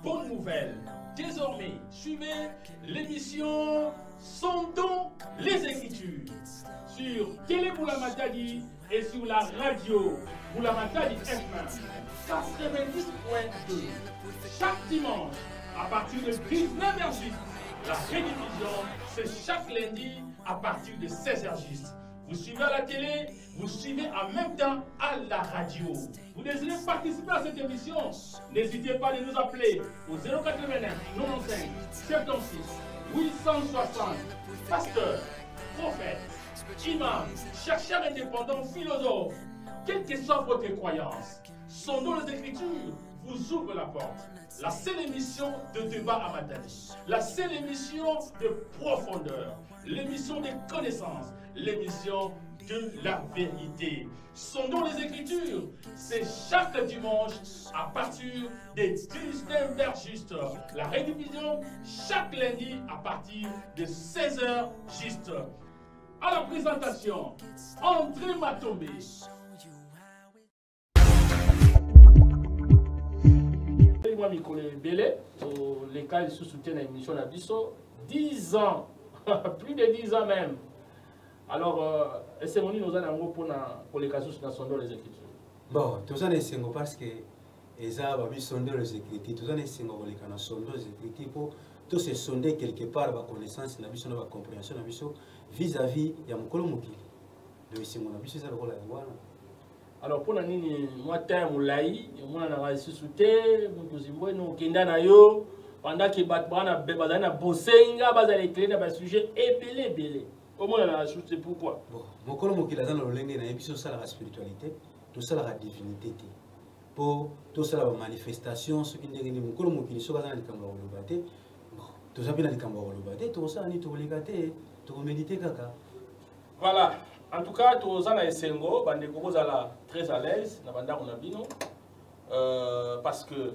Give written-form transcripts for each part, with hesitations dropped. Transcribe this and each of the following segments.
bonne nouvelle. Désormais, suivez l'émission Sondons les Écritures sur Télé Boulamatadi et sur la radio Boulamatadi FM 90.2 chaque dimanche à partir de 19h. La rediffusion, c'est chaque lundi à partir de 16h. Vous suivez à la télé, vous suivez en même temps à la radio. Vous désirez participer à cette émission? N'hésitez pas à nous appeler au 089 95 76 860. Pasteur, prophète, imam, chercheur indépendant, philosophe, quelle que soit votre croyance, Sondons les Écritures vous ouvre la porte. La seule émission de débat à Matadi, la seule émission de profondeur, l'émission des connaissances, l'émission de la vérité. Sondons les Écritures, c'est chaque dimanche à partir des 19h juste. La rediffusion chaque lundi à partir de 16h juste. À la présentation, André Matombe. Moi, Mikole Belé, les cas sous soutien à l'émission Nabiso, 10 ans, plus de 10 ans même. Alors, est-ce que nous avons pour les cas sous Sondons les Écritures? Bon, tout ça n'est pas parce que les arbres sondent les Écritures, tout ça n'est pas parce que sondons les Écritures pour tout se sonder quelque part la connaissance, la compréhension vis-à-vis de mon colomoki. Le Simon Nabiso, c'est le rôle de la. Alors pour nini moi temps moulai moi na va susute mutu zimbweno kenda na yo pendant que batbana bazana bosenga bazali clé na ba sujet ebele au moins na susute pourquoi bon mokolo mokila za na lolenge na biso sala la spiritualité to sala la divinité pour to sala la manifestation ce qui ndenge ni mokolo mokili soka za na likambo ya lobate bon to za pina likambo ya lobate to sala ni to legate to méditer kaka voilà. En tout cas, tous les gens Esengo, bandeko sont très à l'aise na banda konabino parce que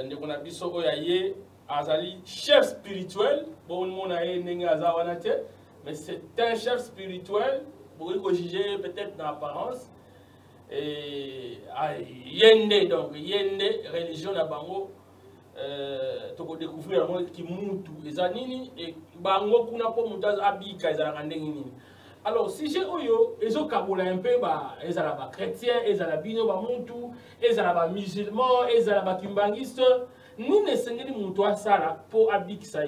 ndeko na biso oyaye azali chef spirituel, bon mon aye ndenge azawana te, mais c'est un chef spirituel, pour le juger peut-être dans l'apparence et yende donc yende religion na bango toko découvrir moi ki mutu ezanini et bango kuna po mutaz abika ezala ndenge nini. Alors, si j'ai oyo, ils ont un peu, ils ont chrétiens, ils ont bino, ils ont musulmans, ils ont kimbangistes. Nous ne sommes pas ça pour habiter ça.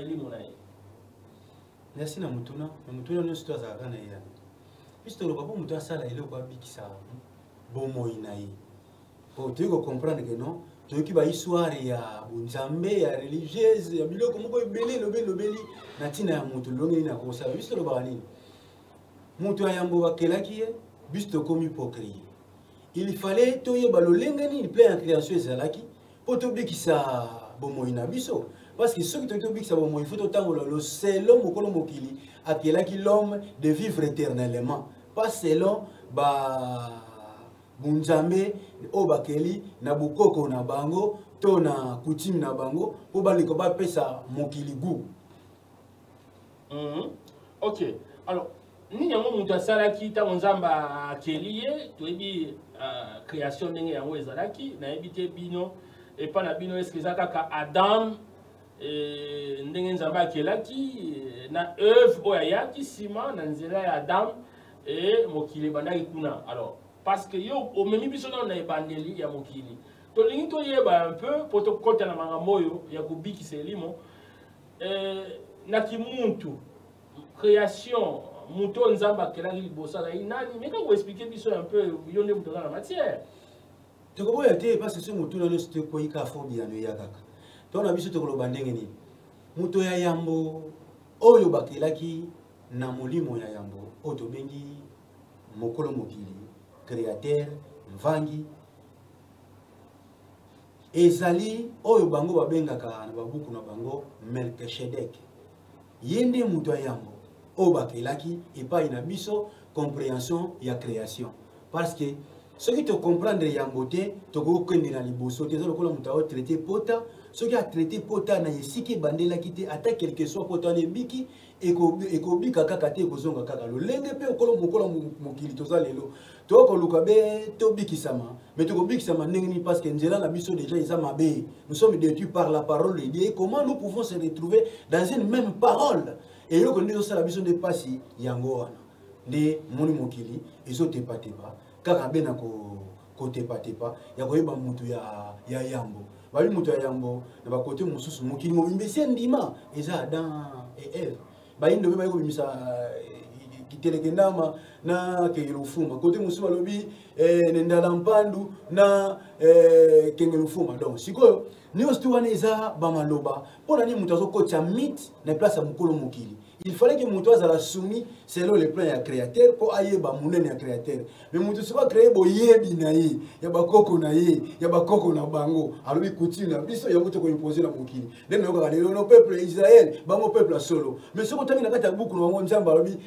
Merci na mutuna nous sommes à Ghana. Puisque le papa mutuna ça il est pas habiter ça. Bon moïnaï. Pour tu comprendre que non, tu qui va histoire ya bunzambe ya religieuse ya biloko moko ebele lobeli natina ya mutu longi na ko ça puisque le barani. Mutu ayambo bakelaki bisto comme hypocrite. Il fallait toye balolengani il plaît en création ezalaki pour tobikisa bomoina biso parce que ceux qui tobikisa bomoina il faut autant le selon mokolo mokili akelaki l'homme de vivre éternellement pas selon ba bunzambe o bakeli na bukoko na bango to na coutume na bango po baliko ba pesa mokili goût. OK. Alors ni yango mutu asalaki ntango nzambe akeliye toyebi création ndenge yango ezalaki nayebi te bino epa na bino eske eza kaka adam ndenge nzambe akelaki na œuvre oyo ayaki nsima na nzela ya adam e mokili ebandaki kuna. Alors parce que yo omemi biso nano na ebandeli ya mokili tolingi toyeba un peu po tokota na makambo oyo ya kobikisa elimo na kimuntu création Mouton Nzamba kelaki libosa na inani mais quand vous expliquez biso un peu yonde muto na matière to ko boya te parce que ce mutu na sto ko ika phobia no ya kaka to na biso to ko bandenge ni muto ya yambo oyo bakelaki na molimo ya yambo o to bengi mokolo mokili créateur mvangi ezali oyo bango babengaka na babuku na bango Melchizedek yende muto ya yambo o bakelaki et pas une biso compréhension ya création parce que ceux qui te comprendre yambote to ko kende na liboso te zo ko la muta o traiter pota ceux qui a traité pota na yesiki bandela kité ata quelque soit pota ne biki ekobika kaka te ekozonga kaka lolenge mpe okolo mokola mokili toza lelo tokoluka be tobikisama mais tokobikisama ndenge nini parce que nzela na biso déjà eza mabe. Nous sommes détruits par la parole de Dieu. Comment nous pouvons se retrouver dans une même parole? Et eloko nde ezosala biso nde pasi yango wana nde moni mokili ezotepatepa kaka be na kotepatepa ya koyeba mutu ya yambo babi mutu ya yambo na bakote mosusu mokili mobimbisi ndima eza Adam et Ève bayindo be bayiko bimisa kitelekendama na kengelufuma kote mosusu balobi nendala mpandu na kengelufuma. Donc sikoyo niyo wana eza bamaloba pona ni mutu azokotya mythe na place ya mokolo mokili. Il fallait que mutu azala soumis selon le plan ya créateur po ayeba munene ya créateur. Mais mutu soba créer boyebi na ye ya bakoko na ye ya bakoko na bango alobi coutume na biso ya mutu ko imposer na mokili. Den na ka lelo no peuple Israël bango peuple solo. Mais soko tangi na kata buku no nzamba alobi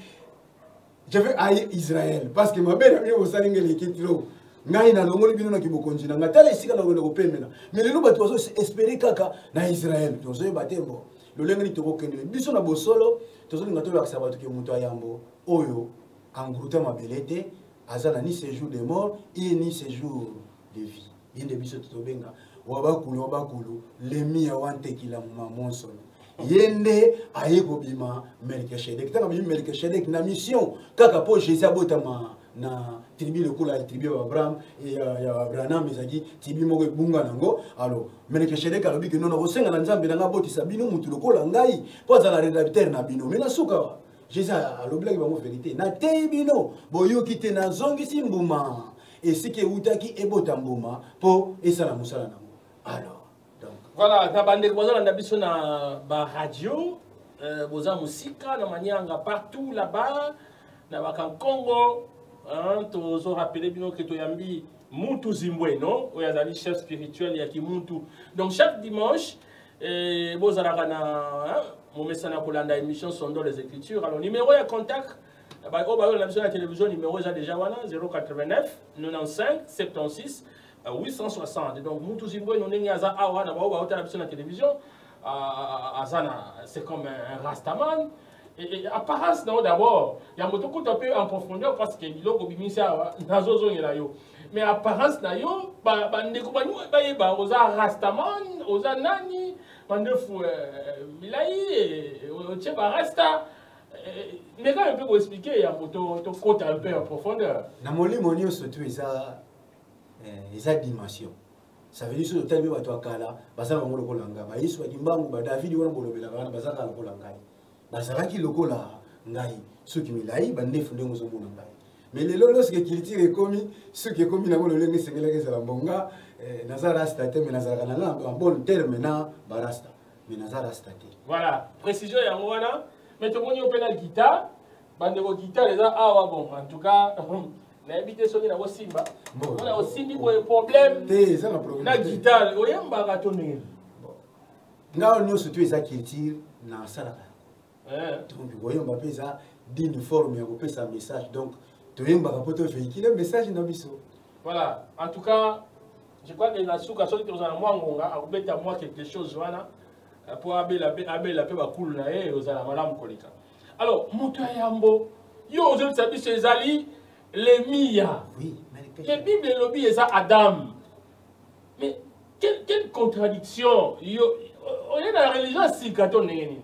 je vais haïr Israël parce que ma belle amie osalinga lekitilo ngai na longoli bino na kibokonzi na ngatala isika na wendo kopemela mais lelo bato bazo espérer kaka na Israël tozo batembo lolenge ni tokokende biso na bosolo tozo linga to yakisa bato ke mutu ayambo oyo engrouté mabelete azana ni séjour de mort et ni séjour de vie yende biso tobenga wabakulu lemi ya wante kila mamonso yende ayeko bima Melchizedek tanga bima Melchizedek na mission kaka po Jésus abotama na tribu lokola tribu ya Abraham et ya Abraham ezaki tribu moko ebunga nango. Alors Melchizedek alobi ke nona kosenga na Nzambe na ngabotisa bino mutu lokola ngai po azala rédacteur na bino mais na suka Jésus alobi la bango vérité na te bino boyoki te na zongisi mbuma esike utaki ebota mbuma po esala musala nango. Alors voilà, na bande boza na biso na ba radio, boza musika na manianga partout là-bas, na bakan Congo, hein, tozo rappeler bino que to yambi mutu zimbwe non, oyazali chef spirituel ya kimuntu. Donc chaque dimanche, boza la na mon message na kolanda émission Sondons les Écritures. Alors numéro de contact, ba o ba la biso na télévision numéro déjà wana 089 95 76 860. Donc, Moutou Zimbwe, nous avons la télévision. C'est comme un Rastaman. Et apparence, d'abord, il y a un peu en profondeur parce que il y a mais apparence, il y a Rastaman, Nani, Rasta. Mais quand on peut expliquer, il y a un peu en profondeur. Eza dimension. Ça veut dire que tel biba to akala basala bango lokola ngama Yesu akimbangu ba David wana bolobela bana basala lokola ngai basala ki lokola ngai soki milai ba ndefu ndengo zo mona ngai mais lelo lorsque culture ekomi soki ekomi na ngolo lenge sengela ke sala mbonga nazara rasta te mais nazara na en bon terme na barasta mais nazara rasta te. Voilà, précision ya ngwana mais to moni opena guitare bande ko guitare eza awa bon en tout cas na habité soni na Simba. On a aussi des problèmes. La guitare, on y a un baratonné. Là, nous surtout les culture na sala. Donc voyons on va ça d'uniforme et on peut ça message. Donc tu viens barapoto véhicule un message na biso. Voilà. En tout cas, je crois que la souka soni to za mwangonga akubeta moi quelque chose wana pour abel la pe ba cool na e ozala malamu kolika. Alors, moto yambo yo ozo sabi chez Ali les Mia. Oui, mais la Bible et lobby et ça Adam. Mais quelle contradiction. On est dans la religion si katon neni.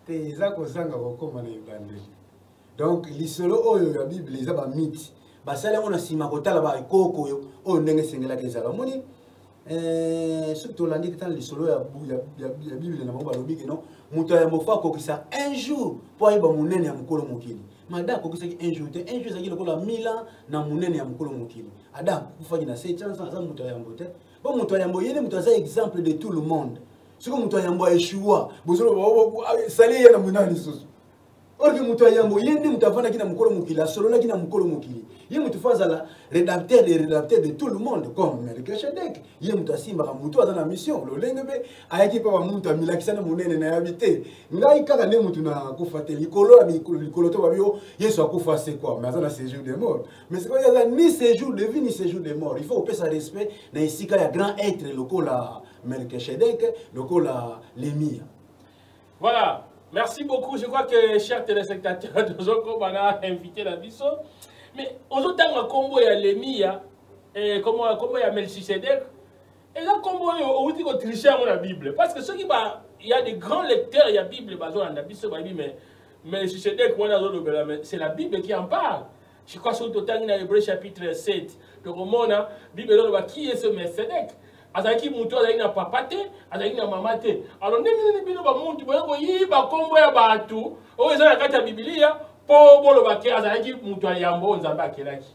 Te za ko sanga ko koma na ibande. Donc lisolo oyo ya Bible eza ba mythe. Ba sala ona sima ko tala ba koko yo o ndenge sengela ke sala. Moni surtout landi que tant lisolo ya Bible na ba lobby que non. Muto ya mofa ko kisa un jour po iba munene ya mukolo mokili. Madame ko kisa un jour ça qui le kola 1000 ans na munene ya mukolo mokili. Adam kufaki na 700 ans muto ya mbote. Bon muto ya mboyene muto za exemple de tout le monde. Siko muto ya mbo Yeshua, bozolo sali ya na munani soso. Orki muto ya mbo yende mutavana kina mukolo mokili, solo na kina mukolo mokili. Ye muto faza la rédacteur de tout le monde comme Melchizedek. Ye muto simba ka muto za na mission. Lo lengebe ayaki pa muto milakisa na munene na habité. Ngai kaka ne muto na kufa te likolo to babio Yesu akufa c'est quoi? Mais ça na séjour de mort. Mais c'est quoi ça ni séjour de vie ni séjour de mort. Il faut payer sa respect na isika ya grand être lokola Melchizedek, lokola Lemia. Voilà. Merci beaucoup. Je crois que, chers téléspectateurs, nous avons invité la biso. Mais aujourd'hui, on a combo ya Lemia, comment il y a Melchisedec. Et là, comment on dit qu'on triche à la Bible. Parce que ceux qui il y a des grands lecteurs, il y a la Bible, mais c'est la Bible qui en parle. Je crois que sur le total, dans Hébreu chapitre 7, le roman, la Bible qui est ce Melchisedec. Azaki mutu azaki na papate, azaki na mamate. Alors ndenge bino ba muntu boyako yiba kombo ya batu, o eza na kati ya Biblia, po bolo bake azaki mutu ayambo nzamba akelaki.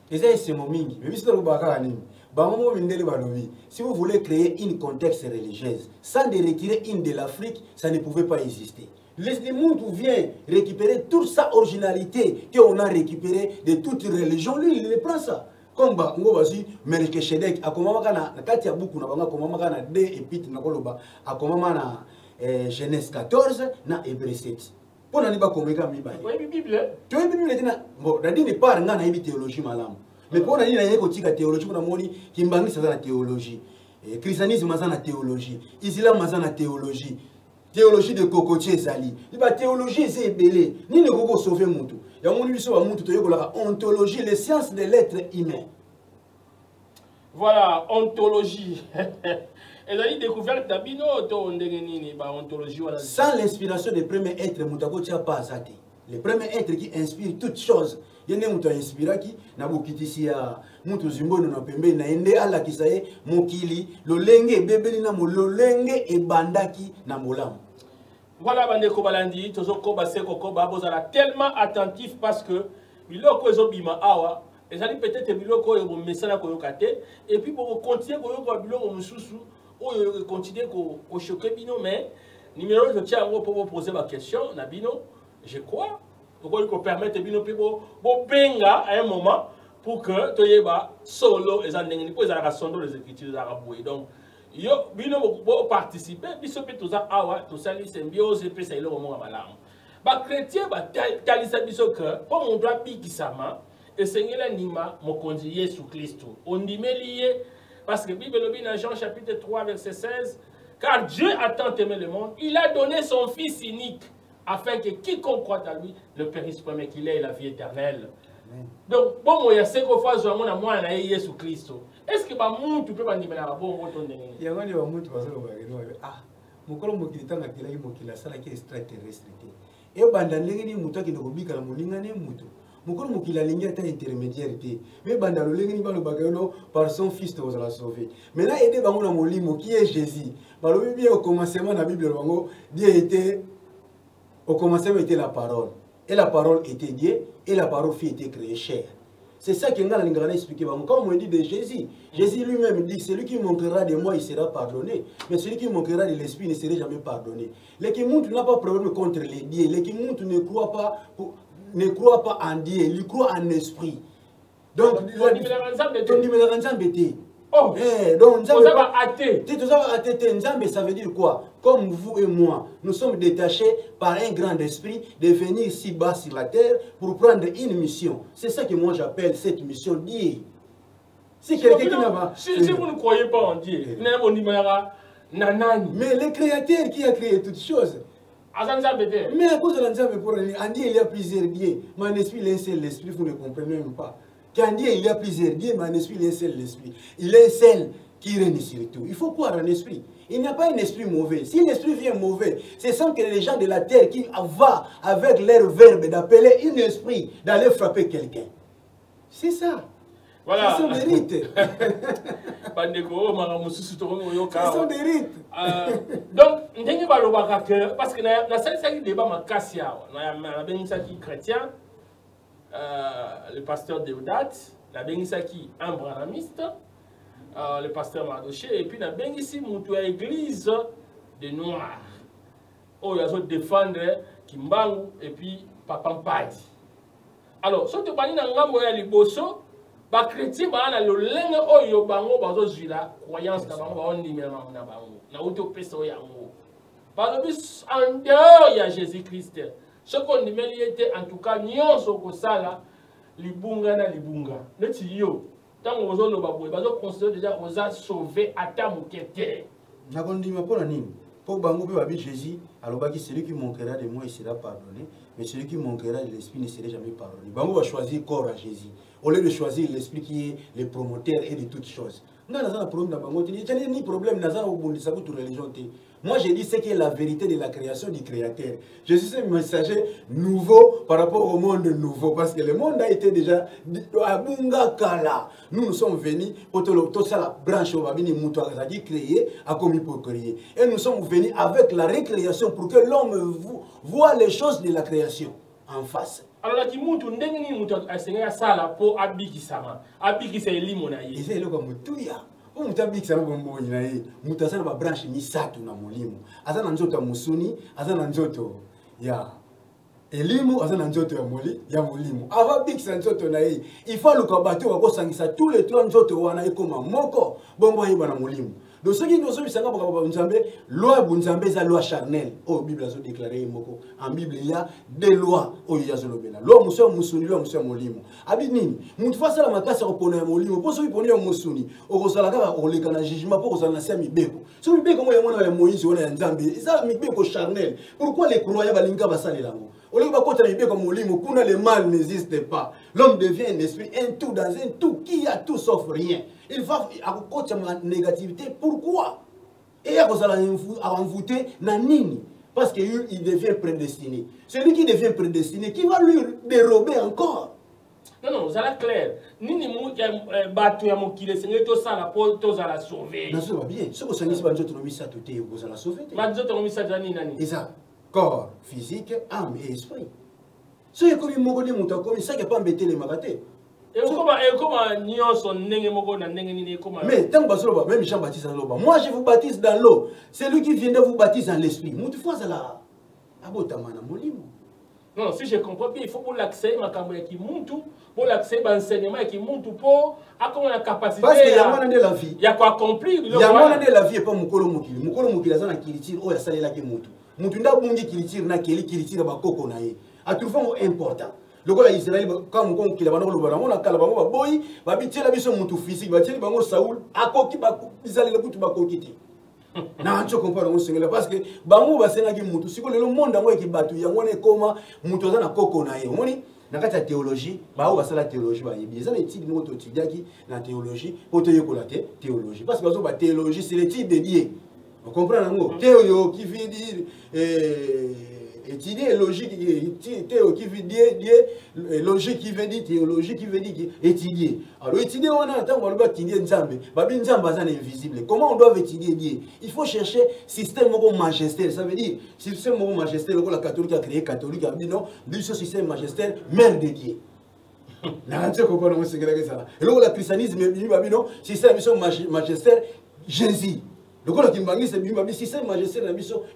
Eza esemo mingi, mais biso lo baka nini. Bango mindele balobi. Si vous voulez créer une contexte religieuse, sans de retirer une de l'Afrique, ça ne pouvait pas exister. Le monde vient récupérer toute sa originalité qu'on a récupérée de toute religion, lui il prend ça. Comme ngo basi Melchisedec akomama na kati ya buku na banga akomama na deux épîtres na koloba akomama na Genèse 14 na Hébreu 7. Pona ni ba komeka miba. Oui Bible. Tu vois Bible tena bon dadini par nga na ibi théologie malamu. Mais pona ni na yeko tika théologie kuna moni kimbangi sa na théologie. Christianisme za na théologie, Islam za na théologie. Théologie de cocotier zali. Liba théologie c'est belé. Ni ne koko sauver mutu. Il y a une ontologie, les sciences de l'être humain. Voilà, ontologie. Elle a dit découverte d'Abino, ontologie. Sans l'inspiration des premiers êtres, Moutako tia pas zate. Les premiers êtres qui inspirent toutes choses. Il y a des inspiré qui n'a pas quitté si à Moutou Zimbo, n'a pembe, n'a ende ala qui saye, Mokili, le lenge, bébé, n'a mo, le lenge et bandaki, n'a molam. Voilà, Bandeko Balandi, Tozoko Baseko Koba, vous êtes tellement attentif parce que Biloko Ezobima Awa, et ça dit peut-être Biloko et mon message et puis pour continuer, Biloko Moussou, ou continuer à choquer Bino, mais numéro, je tiens pour vous poser ma question, Nabino, je crois, pourquoi il faut permettre Bino Pibo, Benga à un moment pour que Toyeba solo et Zandeng, pour les arabes, les écritures arabes, donc. Yo bino bo participer biso pe toza awa to sali symbiose pe sa ilo mo malamu ba chrétien ba talisa biso que po mon doit bikisama et sengela nima mokonzi Yesu Kristo ondimeliye parce que Bible lobi dans Jean chapitre 3 verset 16 car Dieu a tant aimé le monde il a donné son fils unique afin que quiconque croit en lui ne périsse pas mais qu'il ait la vie éternelle. Donc bon moi ya seko fois zo mona mwana na Yesu Kristo. Est-ce que tu peux pas dire bon moto ndenge? Il y a un moment où ah mukolo mokilita ngakila mokila sala ki extraterrestre. Et banda ndenge ni mutu ki ndobika la moninga ne mutu. Mukolo mokila lingi ta intermédiaire té. Mais banda lo lengi ni balo bagalo par son fils te la sauver. Mais là aider bango na molimo qui est Jésus. Balo bien au commencement na Bible bango Dieu était au commencement était la parole. Et la parole était Dieu et la parole fut été créée chair. C'est ça que nous allons expliquer. Comme on dit de Jésus, Jésus lui-même dit, celui qui manquera de moi, il sera pardonné. Mais celui qui manquera de l'esprit ne sera jamais pardonné. Les qui montent n'a pas de problème contre les dieux. Les qui montent ne croient pas en Dieu, ils croient en esprit. Donc, oh, donc, vous avez athée. Ça veut dire quoi? Comme vous et moi, nous sommes détachés par un grand esprit de venir si bas sur la terre pour prendre une mission. C'est ça que moi j'appelle cette mission Dieu. Si quelqu'un qui n'a pas... Si vous ne croyez pas en Dieu, mais le créateur qui a créé toutes choses. Mais à cause de l'ensemble, en Dieu il y a plusieurs dieux. Mon esprit est un seul esprit, vous ne comprenez même pas. Qu'en Dieu il y a plusieurs dieux, mais en esprit il est un seul esprit. Il est seul qui règne sur tout. Il faut croire en esprit. Il n'y a pas un esprit mauvais. Si l'esprit vient mauvais, c'est sans que les gens de la terre qui va avec leur verbe d'appeler un esprit d'aller frapper quelqu'un. C'est ça. Voilà. C'est son mérite. C'est son mérite. Donc, parce que dans ce débat, chrétien, le pasteur Deodat, la Benisaki Ambranamiste, le pasteur Mardoché, et puis la Benisi Moutoua église de Noirs. Oh, ils ont défendre Kimbangu et puis Papa Mpadi. Alors, si tu parles de Liboso, les chrétiens, ils ont le bango, ils ont croyance dans bango, ils ont parce que en dehors, il y a Jésus-Christ. Ce qu'on dit, était en tout cas, nous sommes là, libunga na libunga. Neti yo, tant que vous avez considéré déjà vous a sauvé à ta moukete. Nakondima pour nini? pour bango pe babi Jésus alors que celui qui manquera de moi il sera pardonné mais celui qui manquera de l'esprit ne sera jamais pardonné. Bango va choisir corps à Jésus au lieu de choisir l'esprit qui est le promoteur et de toutes choses. Non, n'a problème dans bango, ni problème n'a au bon de sa religion. Moi, j'ai dit ce qui est la vérité de la création du Créateur. Je suis un messager nouveau par rapport au monde nouveau. Parce que le monde a été déjà à Bungakala. Nous sommes venus pour tout ça, la branche au Babini Moutouaga qui créé, a commis pour créer. Et nous sommes venus avec la récréation pour que l'homme voit les choses de la création en face. Alors, là, Moutou, n'engeni Moutou a signé à Sala pour Abikisama. Abikisa est limonaï. Et c'est le comme Moutouya. Mutabiki sana bombo inaye mutasana ba branche ni satu na mulimu azana nzoto ya musuni azana nzoto ya elimu azana nzoto ya mulimu ava biki nzoto na ye il faut le combattre ko sangisa tous les trois nzoto wana ekoma moko bombo yiba na mulimu donc ce qui nous sommes sanga ba nzambe loi bunzambe za loi charnelle au bible azo déclarer moko en bible il y a des lois au yazolobela loi muso musuni loi muso mulimu abi nini mutu fasa la makasa ko pona ya mulimu po so iponi ya musuni okozala ka oleka na jugement po kozala na sia mibeko so mibeko mo ya mwana ya Moïse wana ya nzambe ça mibeko charnelle pourquoi les croyants balinga basale lango oleka bakota na mibeko mulimu kuna le mal n'existe pas l'homme devient un esprit un tout dans un tout qui a tout sauf rien. Il va à la négativité. Pourquoi? Et il va envoûter Nanini. Parce qu'il devient prédestiné. Celui qui devient prédestiné, qui va lui dérober encore? Non, non, ça est clair. Nini mou batu ya mokile senge to sala po to za la sauver. Non, ça va bien. Ce que ça n'est pas notre nomi ça tout est vous la sauver. Ma zoto nomi ça nani nani. Et ça, corps, physique, âme et esprit. Ce qui est comme mongoli mutakomi ça qui pas embêté les magatés. Et comment nyonso ndenge moko na ndenge nini comment. Mais tant que même Jean-Baptiste dans l'eau. Moi je vous baptise dans l'eau. C'est lui qui vient de vous baptiser dans l'esprit. Mutu fois là. Abotamana molimo. Non, si je comprends bien, il faut pour l'accès makambo ya kimuntu, pour l'accès enseignement ya kimuntu pour avoir la capacité. Parce qu'il y a moins de la vie. Il y a quoi accomplir. Il y a moins de la vie et pas mukolo mukili. Mukolo mukili azana kilitire o ya salela ki mutu. Mutu nda bungi kilitire na keli kilitire ba koko na ye. A tout fond important. Le gars Israël quand on qu'il a bango le barango na kala bango ba boy ba bitela biso mutu physique ba tieli bango Saoul akoki ba bizali le butu ba kokiti. Na ncho comprendre on singela parce que bango ba senga ki mutu siko le monde ngo ki batu yango ne koma mutu azana koko na ye. Omoni na kati ya théologie ba o basala théologie ba yebi ezana étude mo to tidiaki na théologie pour te yekola théologie parce que bazo ba théologie c'est l'étude de Dieu. On comprend ngo théo qui veut dire étudier logique théo qui veut dire logique qui veut dire théologie qui veut dire étudier. Alors étudier on attend on doit étudier nzambe babi nzambe azana invisible. Comment on doit étudier Dieu? Il faut chercher système moko magistère, ça veut dire système moko magistère que la catholique a créé catholique a dit non, lui ce système magistère mère de Dieu. Na tu comprends on sait que ça. Et là le christianisme il babi non, système magistère Jésus. Le gars qui m'a dit système magistère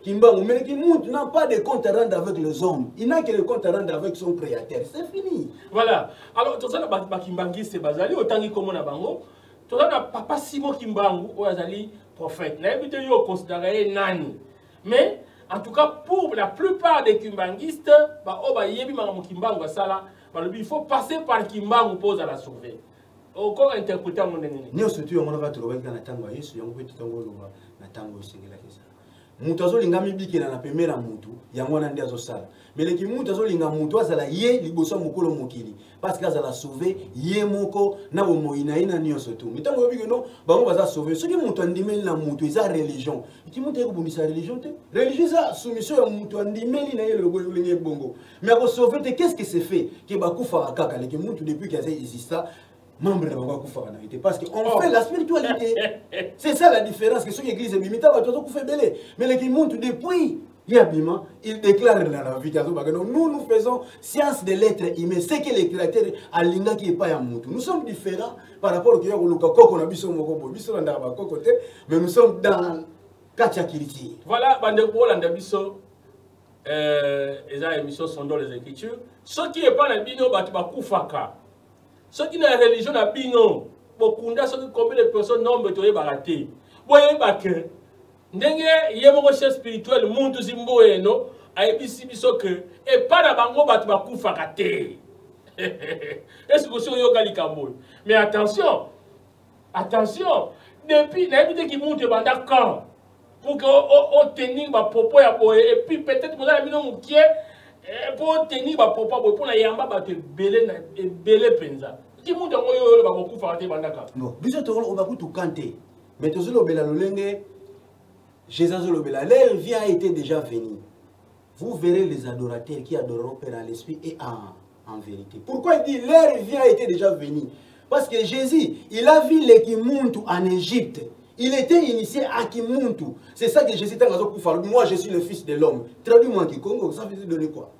qui mais qui n'a pas de compte à rendre avec les hommes. Il n'a que le compte à rendre avec son créateur. C'est fini. Voilà. Alors, tout ça, Kimbangi, c'est Bazali, autant que comme on a bango. Tout ça, papa Simon Kimbangu, ou Azali, prophète. N'a pas été considéré nani. Mais, en tout cas, pour la plupart des Kimbangistes, il faut passer par Kimbangu pour la sauver. Encore interpréter mon ennemi. Nous surtout on va trouver dans la tango Yesu yango petit tango loba na tango singela kisa. Mutu azolinga mibiki na pemera mutu yango na ndia azosala. Mais leki mutu azolinga mutu azala ye liboso mukolo mokili parce que azala sauver ye moko na bomoina ina nyonso tu. Mitango yobiki no bango baza sauver. Ce qui mutu andimeli na mutu eza religion. Ki mutu ekobumisa religion te. Religion ça soumission ya mutu andimeli na ye le bolinge bongo. Mais à sauver te qu'est-ce que c'est fait que bakufa kaka leki mutu depuis qu'il existe membre de la Koufa parce qu'on fait la spiritualité. C'est ça la différence que ceux qui église Bimita va tout faire belé. Mais les qui montent depuis Yabima, ils déclarent dans la vie. Nous faisons science de l'être humain. C'est que les créateurs à l'inga qui est pas à Moutou. Nous sommes différents par rapport au Koko na biso moko biso na ba côté, mais nous sommes dans Katia Kiriti. Voilà, bande pour la biso les émissions sont dans les écritures. Ce qui est pas la bino batuba Koufaka. Ceux qui n'ont pas religion n'a pas non. Bokunda ceux qui combien de personnes nombre de baraté. Voyez pas que ndenge yemo recherche spirituelle monde zimboé no aibisi biso que et pas na bango batu ba kufa kate. Est-ce que sur yoga likambo? Mais attention. Attention, depuis n'habite qui monte banda quand pour que tenir ma propos et puis peut-être vous avez mis mon pied pour tenir ma propos pour la yamba ba te belé penza qui monte ngoyo ba beaucoup farate bandaka bon biso to on va tout canter mais to zolo bela lolenge Jésus zolo bela l'heure vient a été déjà venu vous verrez les adorateurs qui adoreront Père en l'esprit et en vérité. Pourquoi il dit l'heure vient a été déjà venu? Parce que Jésus, il a vu les Kimuntu en Égypte. Il était initié à Kimuntu. C'est ça que Jésus t'a dit. Moi, je suis le fils de l'homme. Traduis-moi Kikongo, ça veut dire quoi?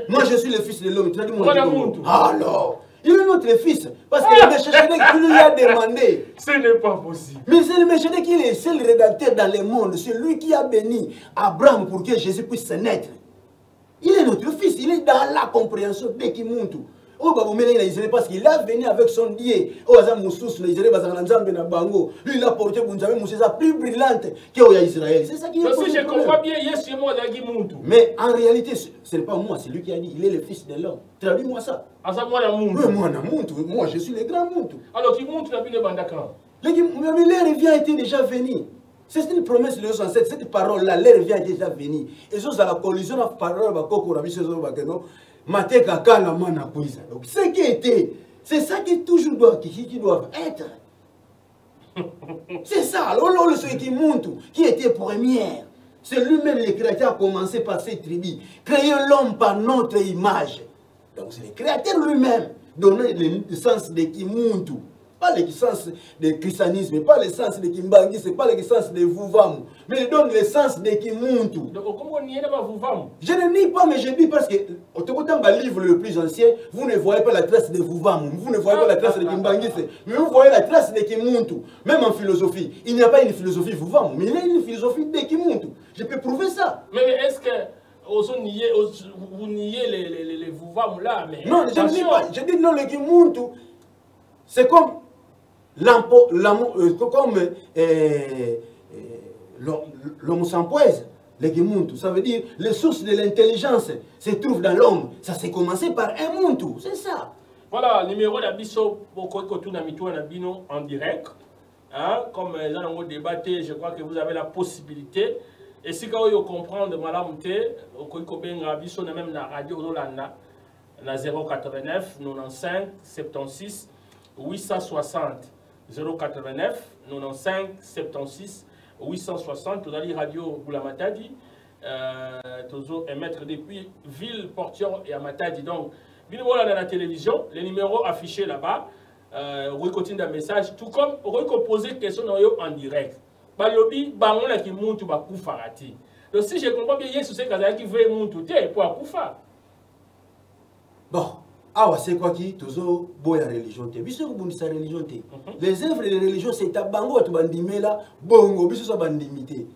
Moi, je suis le fils de l'homme. Traduis-moi Kikongo. Alors, il est notre fils. Parce que le Méchédek qui lui a demandé. Ce n'est pas possible. Mais c'est le Méchédek qui est le seul rédacteur dans le monde. C'est lui qui a béni Abraham pour que Jésus puisse naître. Il est notre fils. Il est dans la compréhension de Kimuntu. Parce qu'il a venu avec son Dieu. Lui, il a porté plus brillante qu'Israël. C'est ça qui est. Si je comprends bien, yes, c'est moi qui monte. Mais en réalité, ce n'est pas moi, c'est lui qui a dit il est le fils de l'homme. Traduis-moi ça. Moi, je suis le grand Muntu. Alors, qui monte la vie de Bandaka? L'air vient était déjà venu. C'est une promesse de 67. Cette parole-là, l'air vient déjà venu. Et ça, c'est la collision de la parole donc, ce qui était, c'est ça qui toujours qui doivent être. C'est ça. Alors, ce qui monte, qui était première. C'est lui-même le créateur a commencé par cette tribu. Créer l'homme par notre image. Donc, c'est le créateur lui-même. Donner le sens de Kimuntu. Pas le sens de christianisme, pas le sens de Kimbangi, c'est pas le sens de Vuvamu. Mais il donne le sens de Kimuntu. Donc, comment on n'y est pas Vuvamu? Je ne nie pas, mais je dis parce que, au livre le plus ancien, vous ne voyez pas la trace de Vuvamu, vous ne voyez pas la trace de Kimbangi, mais vous voyez la trace de Kimuntu. Même en philosophie, il n'y a pas une philosophie Vuvamu, mais il y a une philosophie de Kimuntu. Je peux prouver ça. Mais est-ce que vous niez les Vuvamu là? Mais non, je ne dis pas. Je dis non, le Kimuntu, c'est comme l'homme sans poèse, le Kimuntu, ça veut dire les sources de l'intelligence se trouvent dans l'homme. Ça s'est commencé par un Muntu, c'est ça. Voilà, numéro d'Abisso en direct. Hein, comme nous allons débattre, je crois que vous avez la possibilité. Et si vous comprenez, madame, vous avez même la radio Rolanda, la 089 95 76 860. 089 95 76 860. Vous avez radio Boulamatadi. Toujours émettre depuis ville, Portion et Amatadi. Donc, voilà dans la télévision, les numéros affichés là-bas. Vous continuez un message, tout comme vous poser des questions en direct. Balobi, bangon la qui monte ou farati. Donc, si je comprends bien, il y a ce qui veut monter pour Akoufa. Bon. Ah, c'est quoi qui toujours boya religion te biso ko bundisa religion te les œuvres de religion c'est ta bango to bandimela bongo biso so bandimité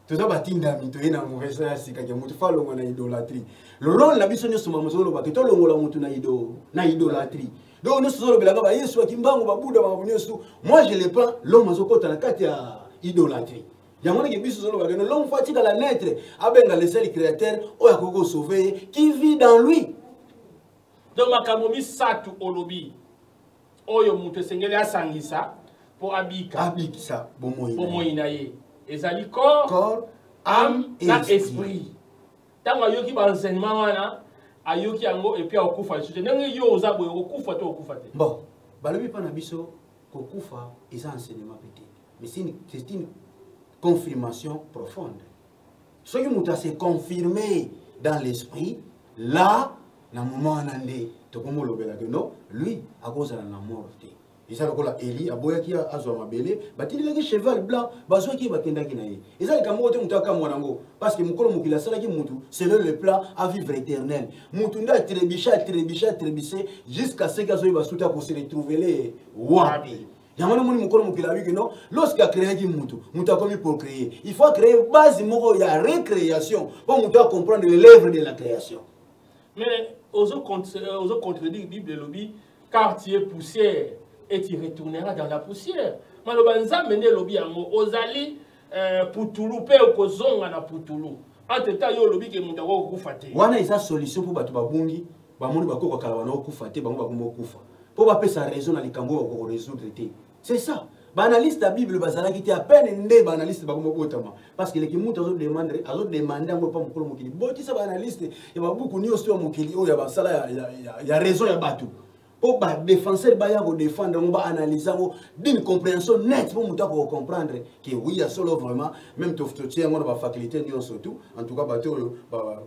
toujours batinda mito ina mauvaise sika ke mutu falo na idolâtrie le rôle la biso nyoso mamozolo ba to longola mutu na idolâtrie donc nous solo belanga ba yesu akimbango ba buda ba nyoso moi je le prends l'homme azokota na kati ya idolâtrie yamona ke biso solo ba que l'homme fatigue à la naître abenga le seul créateur o yakoko sauver qui vit dans lui. Donc, ma satu olobi. Oyo mute sengele asangisa pour abika. Abika, bomoinaye. Ezali corps, âme et esprit. Tant ayoki ba enseignement wana, ayoki yango et puis akufa. Je n'ai yo ozaboyo okufa to okufa te. Bon, balobi pa na biso kokufa eza enseignement pété. Mais c'est une confirmation profonde. Ce qui mute s'est confirmé dans l'esprit, là na moment nande to komo lobela que non lui à cause de la mort et ça lokola Eli aboya ki azwa mabele batili le cheval blanc bazwa ki bakenda ki na ye et ça le kamo te mutaka mwanango parce que mukolo mukila sala ki mutu c'est le plan à vivre éternel mutu nda trébiché jusqu'à ce que azoyi basuta pour se retrouver les wapi. Yamana moni mukolo mukila wi que non lorsqu'il a créé ki mutu a commis pour créer il faut créer base moko ya récréation pour mutu à comprendre l'œuvre de la création. Mais aux autres contredire la Bible de lobby, car tu es poussière et tu retourneras dans la poussière. Mais le banza mené lobby en mot, ozali pour toulouper ou kozonga na pour toulou. En tout cas, yo lobby que mon dago koufate. Wana isa solution pour batu babungi, ba moni bako ko kala wana koufate, bango bakumbo kufa. Pour ba pesa raison na likambo ko résoudre té. C'est ça. Banaliste la Bible bazala qui à peine ndé banaliste ba komokotama parce que les qui montent azo demander ngo pas mukolo mokili. Boti ça banaliste et ba beaucoup ni osto mokili o ya basala ya raison ya batu. Pour ba défenseur ba ya ko défendre on va analyser d'une compréhension nette pour muta ko comprendre que oui ya solo vraiment même to tient on ba faculté ni surtout en tout cas bato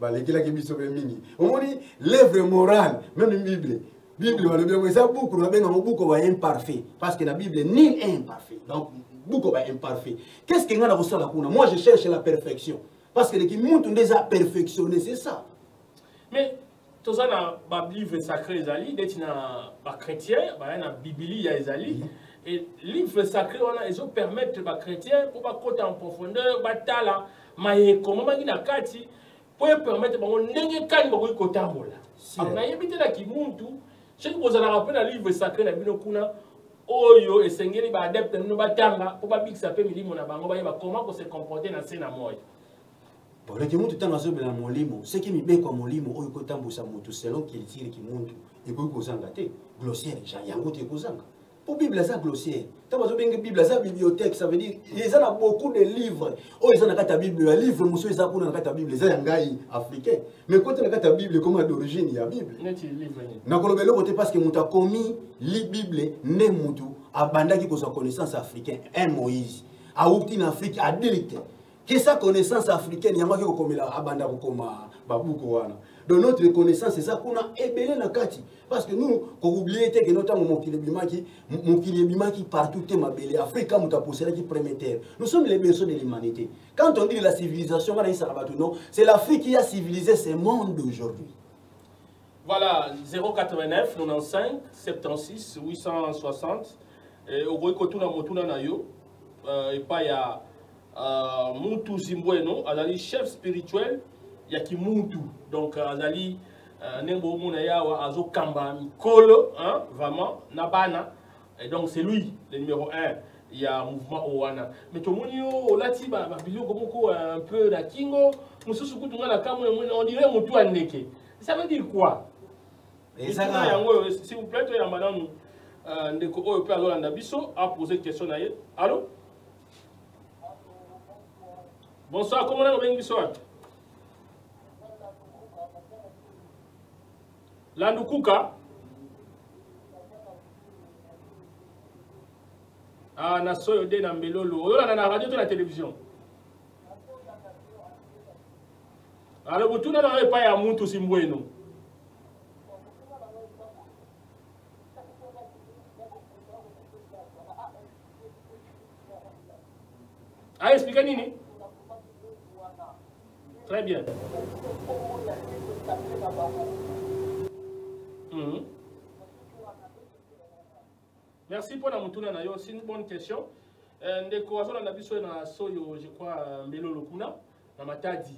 ba lekela ki biso be mingi. On dit l'œuvre morale même Bible Bible va le bien ça beaucoup na benga beaucoup va imparfait parce que la Bible nul est imparfait donc beaucoup va imparfait. Qu'est-ce que ngana kosala kuna? Moi je cherche la perfection parce que les qui montent déjà perfectionné c'est ça. Mais tout ça dans le livre sacré ezali detina ba chrétien ba na Bible ya ezali et livre sacré on a ils permettre ba chrétien pour ba côté en profondeur ba tala maye comment ba na kati pour permettre ba ndenge kani ba ko kotambola. Na yebite na kimuntu chez vous allez rappeler le livre sacré na bino kuna oyo esengeli ba adepte no batanga pour ba bikisa pe milimo na bango ba yeba comment se comporter na scène moyo. Bon, le qui monte tant dans ce molimo, ce qui me met comme molimo, oyo kotambo sa moto selon qu'il tire qui monte et ko kozanga te glossaire ja yango te kozanga. Pour Bible ça glossaire. Tant bazo benga Bible ça bibliothèque, ça veut dire ils ont beaucoup de livres. Oh ils ont na kata Bible, le livre monsieur ça kuna na kata Bible, ça yangai africain. Mais quand na kata Bible comment d'origine il y a Bible. Na kolobelo bote parce que muta commis li Bible ne mutu abandaki ko sa connaissance africain, un Moïse. A outi en Afrique adulte. Que sa connaissance africaine, il y a un peu de abanda koma babuko wana. Donc notre connaissance c'est ça qu'on a ébélé na kati parce que nous quand oublier que notre mokili bimaki partout te mabélé Afrique comme ta possédé qui premier terre. Nous sommes les berceaux de l'humanité. Quand on dit la civilisation non, c'est l'Afrique qui a civilisé ce monde d'aujourd'hui. Voilà 089 95 76 860 au Goikotuna Motuna Nayo et pas ya Muntu Zimbweno, azali chef spirituel, ya ki Muntu. Donc, azali Nembo Munayawa, Azo Kamba Mikolo, hein, vraiment, Nabana. Et donc, c'est lui, le numéro 1. Il y a un mouvement Owana. Mais tout le monde, Lati, un peu la Kingo, on dirait Moutou Anneke. Ça veut dire quoi? S'il vous plaît, madame Ndeko Oyo Alolanda Bisso a posé une question. Allô? Bonsoir, comment est-ce que vous êtes? Landukuka. Ah, na soyo de na mbelolo. Oyo na radio to la télévision. Alors vous tournez dans pas ya muntu simbweno. Ah, expliquez nini? Très bien. Merci pour la moutuna nayo. C'est une bonne question. Ndeko azo na biso na soyo je crois mbelo lokuna na matadi.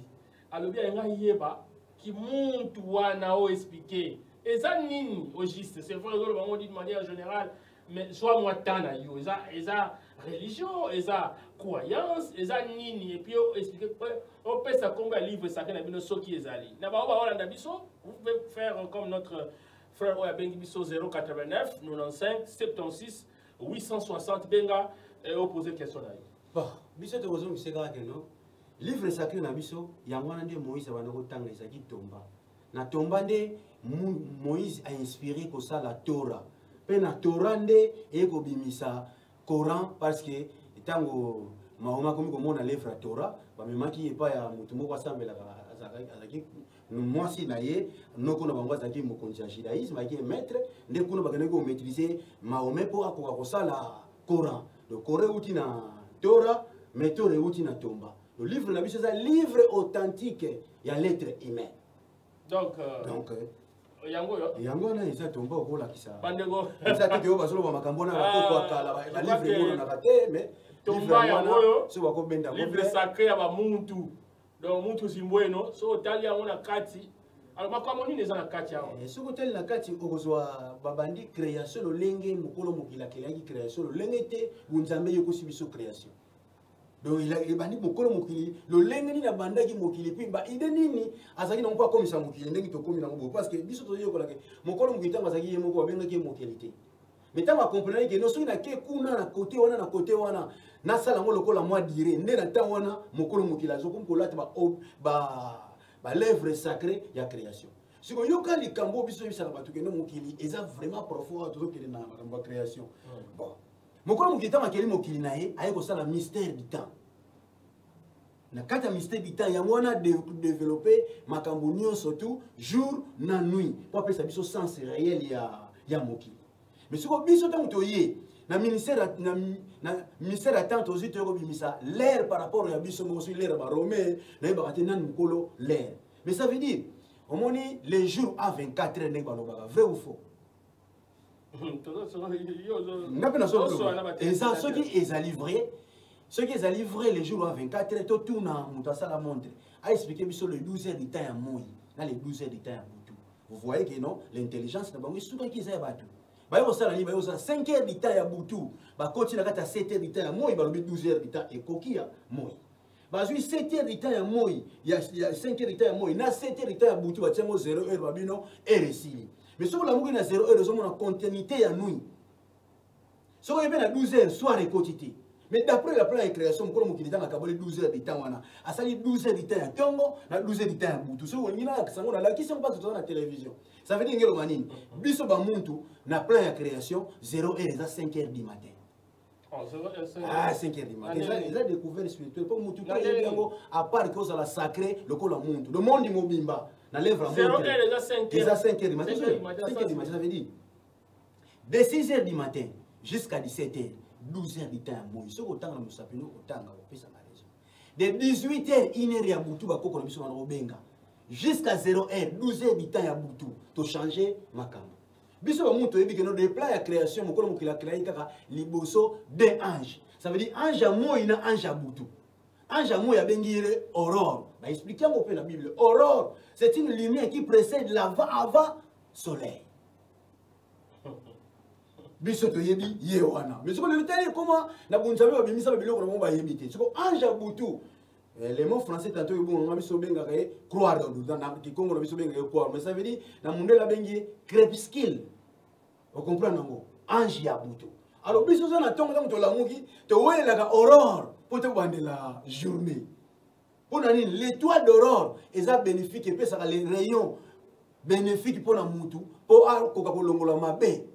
Alors bien nga yeba ki muntu wana o expliquer. Eza nini au juste c'est vrai on dit de manière générale mais soit moi tana yo eza religion eza croyance eza nini et puis expliquer on peut ça comme un livre sacré na bino soki ezali na ba ba na biso vous pouvez faire comme notre frère Oya Bengi biso 089 95 76 860 benga et poser question na yo bon biso te bozo miseka ke no livre sacré na biso yango na nde Moïse bana ko tanga ezaki tomba na tomba nde Moïse a inspiré ko ça la Torah pe na Torah nde e ko bimisa Coran parce que tango Mahoma comme komona livre Torah ba memaki epa ya mutu moko asambela azaki moi si naye noko na bango azaki mokonzi ya judaïsme aki maître nde kuna bakane ko maîtriser Mahoma pour akoka ko sala Coran le Coran uti na Torah mais Torah uti na tomba le livre na biso c'est un livre authentique ya lettre humaine donc yango na isa tomba okola kisa bandego isa tete basolo ba makambo na ko akala ba livre mono na kate mais tomba yango so bako benda livre sacré ya ba muntu donc muntu simbweno so tali yango na kati alors makambo nini eza na kati yango soko tali na kati okozwa babandi création lo lenge mokolo mokila kelaki création lo lenge te bunzambe yokosi biso création. Donc il a bandi mokolo mokili lo lenge ni na bandaki mokili puis ba ide nini azaki na mpa komisa mokili ndenge to komi na ngo parce que biso to yokola ke mokolo mokili tanga azaki yemo ko bengaki mokilité mais tant qu'on comprendre que non, na ke kuna na côté wana na sala ngo lokola moi dire nde na ta wana mokolo mokila zo comme kolata ba lèvre sacrée ya création. Si vous yoka likambo biso bisala batu ke no mokili eza vraiment profond to ke na ba création. Bon. Mokolo mokita makeli mokili na ye aye ko sala mystère du temps. Na kata mystère du temps ya mwana développer makambo surtout jour na nuit pour appeler ça biso sens réel ya mokili. Mais si vous biso tant toyé na ministère attente aux yeux bimisa l'air par rapport à biso mo sur l'air ba romain na ba nan mokolo l'air. Mais ça veut dire au moins les jours à 24 heures n'est pas vrai ou faux? Et ça ceux qui est livré ceux qui est livré les jours à 24 heures tout tourne à ça la montre a expliqué sur les 12 heures du temps à moi dans les 12 heures du temps à Boutou. Vous voyez que non l'intelligence n'a pas eu souvent qui ça batu ba yo ça ba yo ça 5 heures du temps à Boutou ba continue à 7 heures du temps à moi ba 12 heures du temps et kokia moi ba 7 heures du temps à moi il y a 5 heures du temps à moi na 7 heures du temps à Boutou ba tiamo 0 heure ba bino et récit mais sur la mouki na 0 heure zo mona continuité à nuit so y a 12 heures soir et quotidien. Mais d'après la plan de création, je suis dit que 12 heures de temps. Ça dit 12 heures de temps à Tongo, 12 heures de temps à Boutou. Si vous avez qui sont pas sur la télévision. Ça veut dire que vous biso ba muntu na plan de création 0 heures à 5 heures du matin. Ah, 5 heures du matin. Ils ont découvert spirituel. Pour Moutou, à part que ça la sacré, le col à Moutou. Le monde immobimba. Na lèvre à 0 heures à 5 heures du matin. 5 heures du matin, ça veut dire. De 6 heures du matin jusqu'à 17 heures. 12 heures du temps à Moïse. Ce autant nous sapino autant de 18 heures 1 heure à Boutou bako ko biso na Robenga jusqu'à 0 heure 12 heures du temps à Boutou to changer makambo. Biso ba muntu ebi que no de plan ya création mokolo mokila créé kaka liboso de ange. Ça veut dire ange à Moïse na ange à Boutou. Ange à Moïse bengire aurore. Ba expliquer un peu la Bible. Aurore, c'est une lumière qui précède avant soleil. Bisoto yebi yewana. Mais ce qu'on le dit comment na bunzabe ba bimisa ba biloko na ba yebite. Ce qu'on ange à Boutou. Les mots français tantôt bon on a biso benga kay croire dans ki Congo na biso benga croire mais ça veut dire na monde la bengi crépuscule. On comprend nango. Ange à Boutou. Alors biso ça na tongo to la muki to wela ka aurore pour te bande la journée. Pour nani l'étoile d'aurore est bénéfique et peut ça les rayons bénéfiques pour la mutu pour a ko ka longola mabe.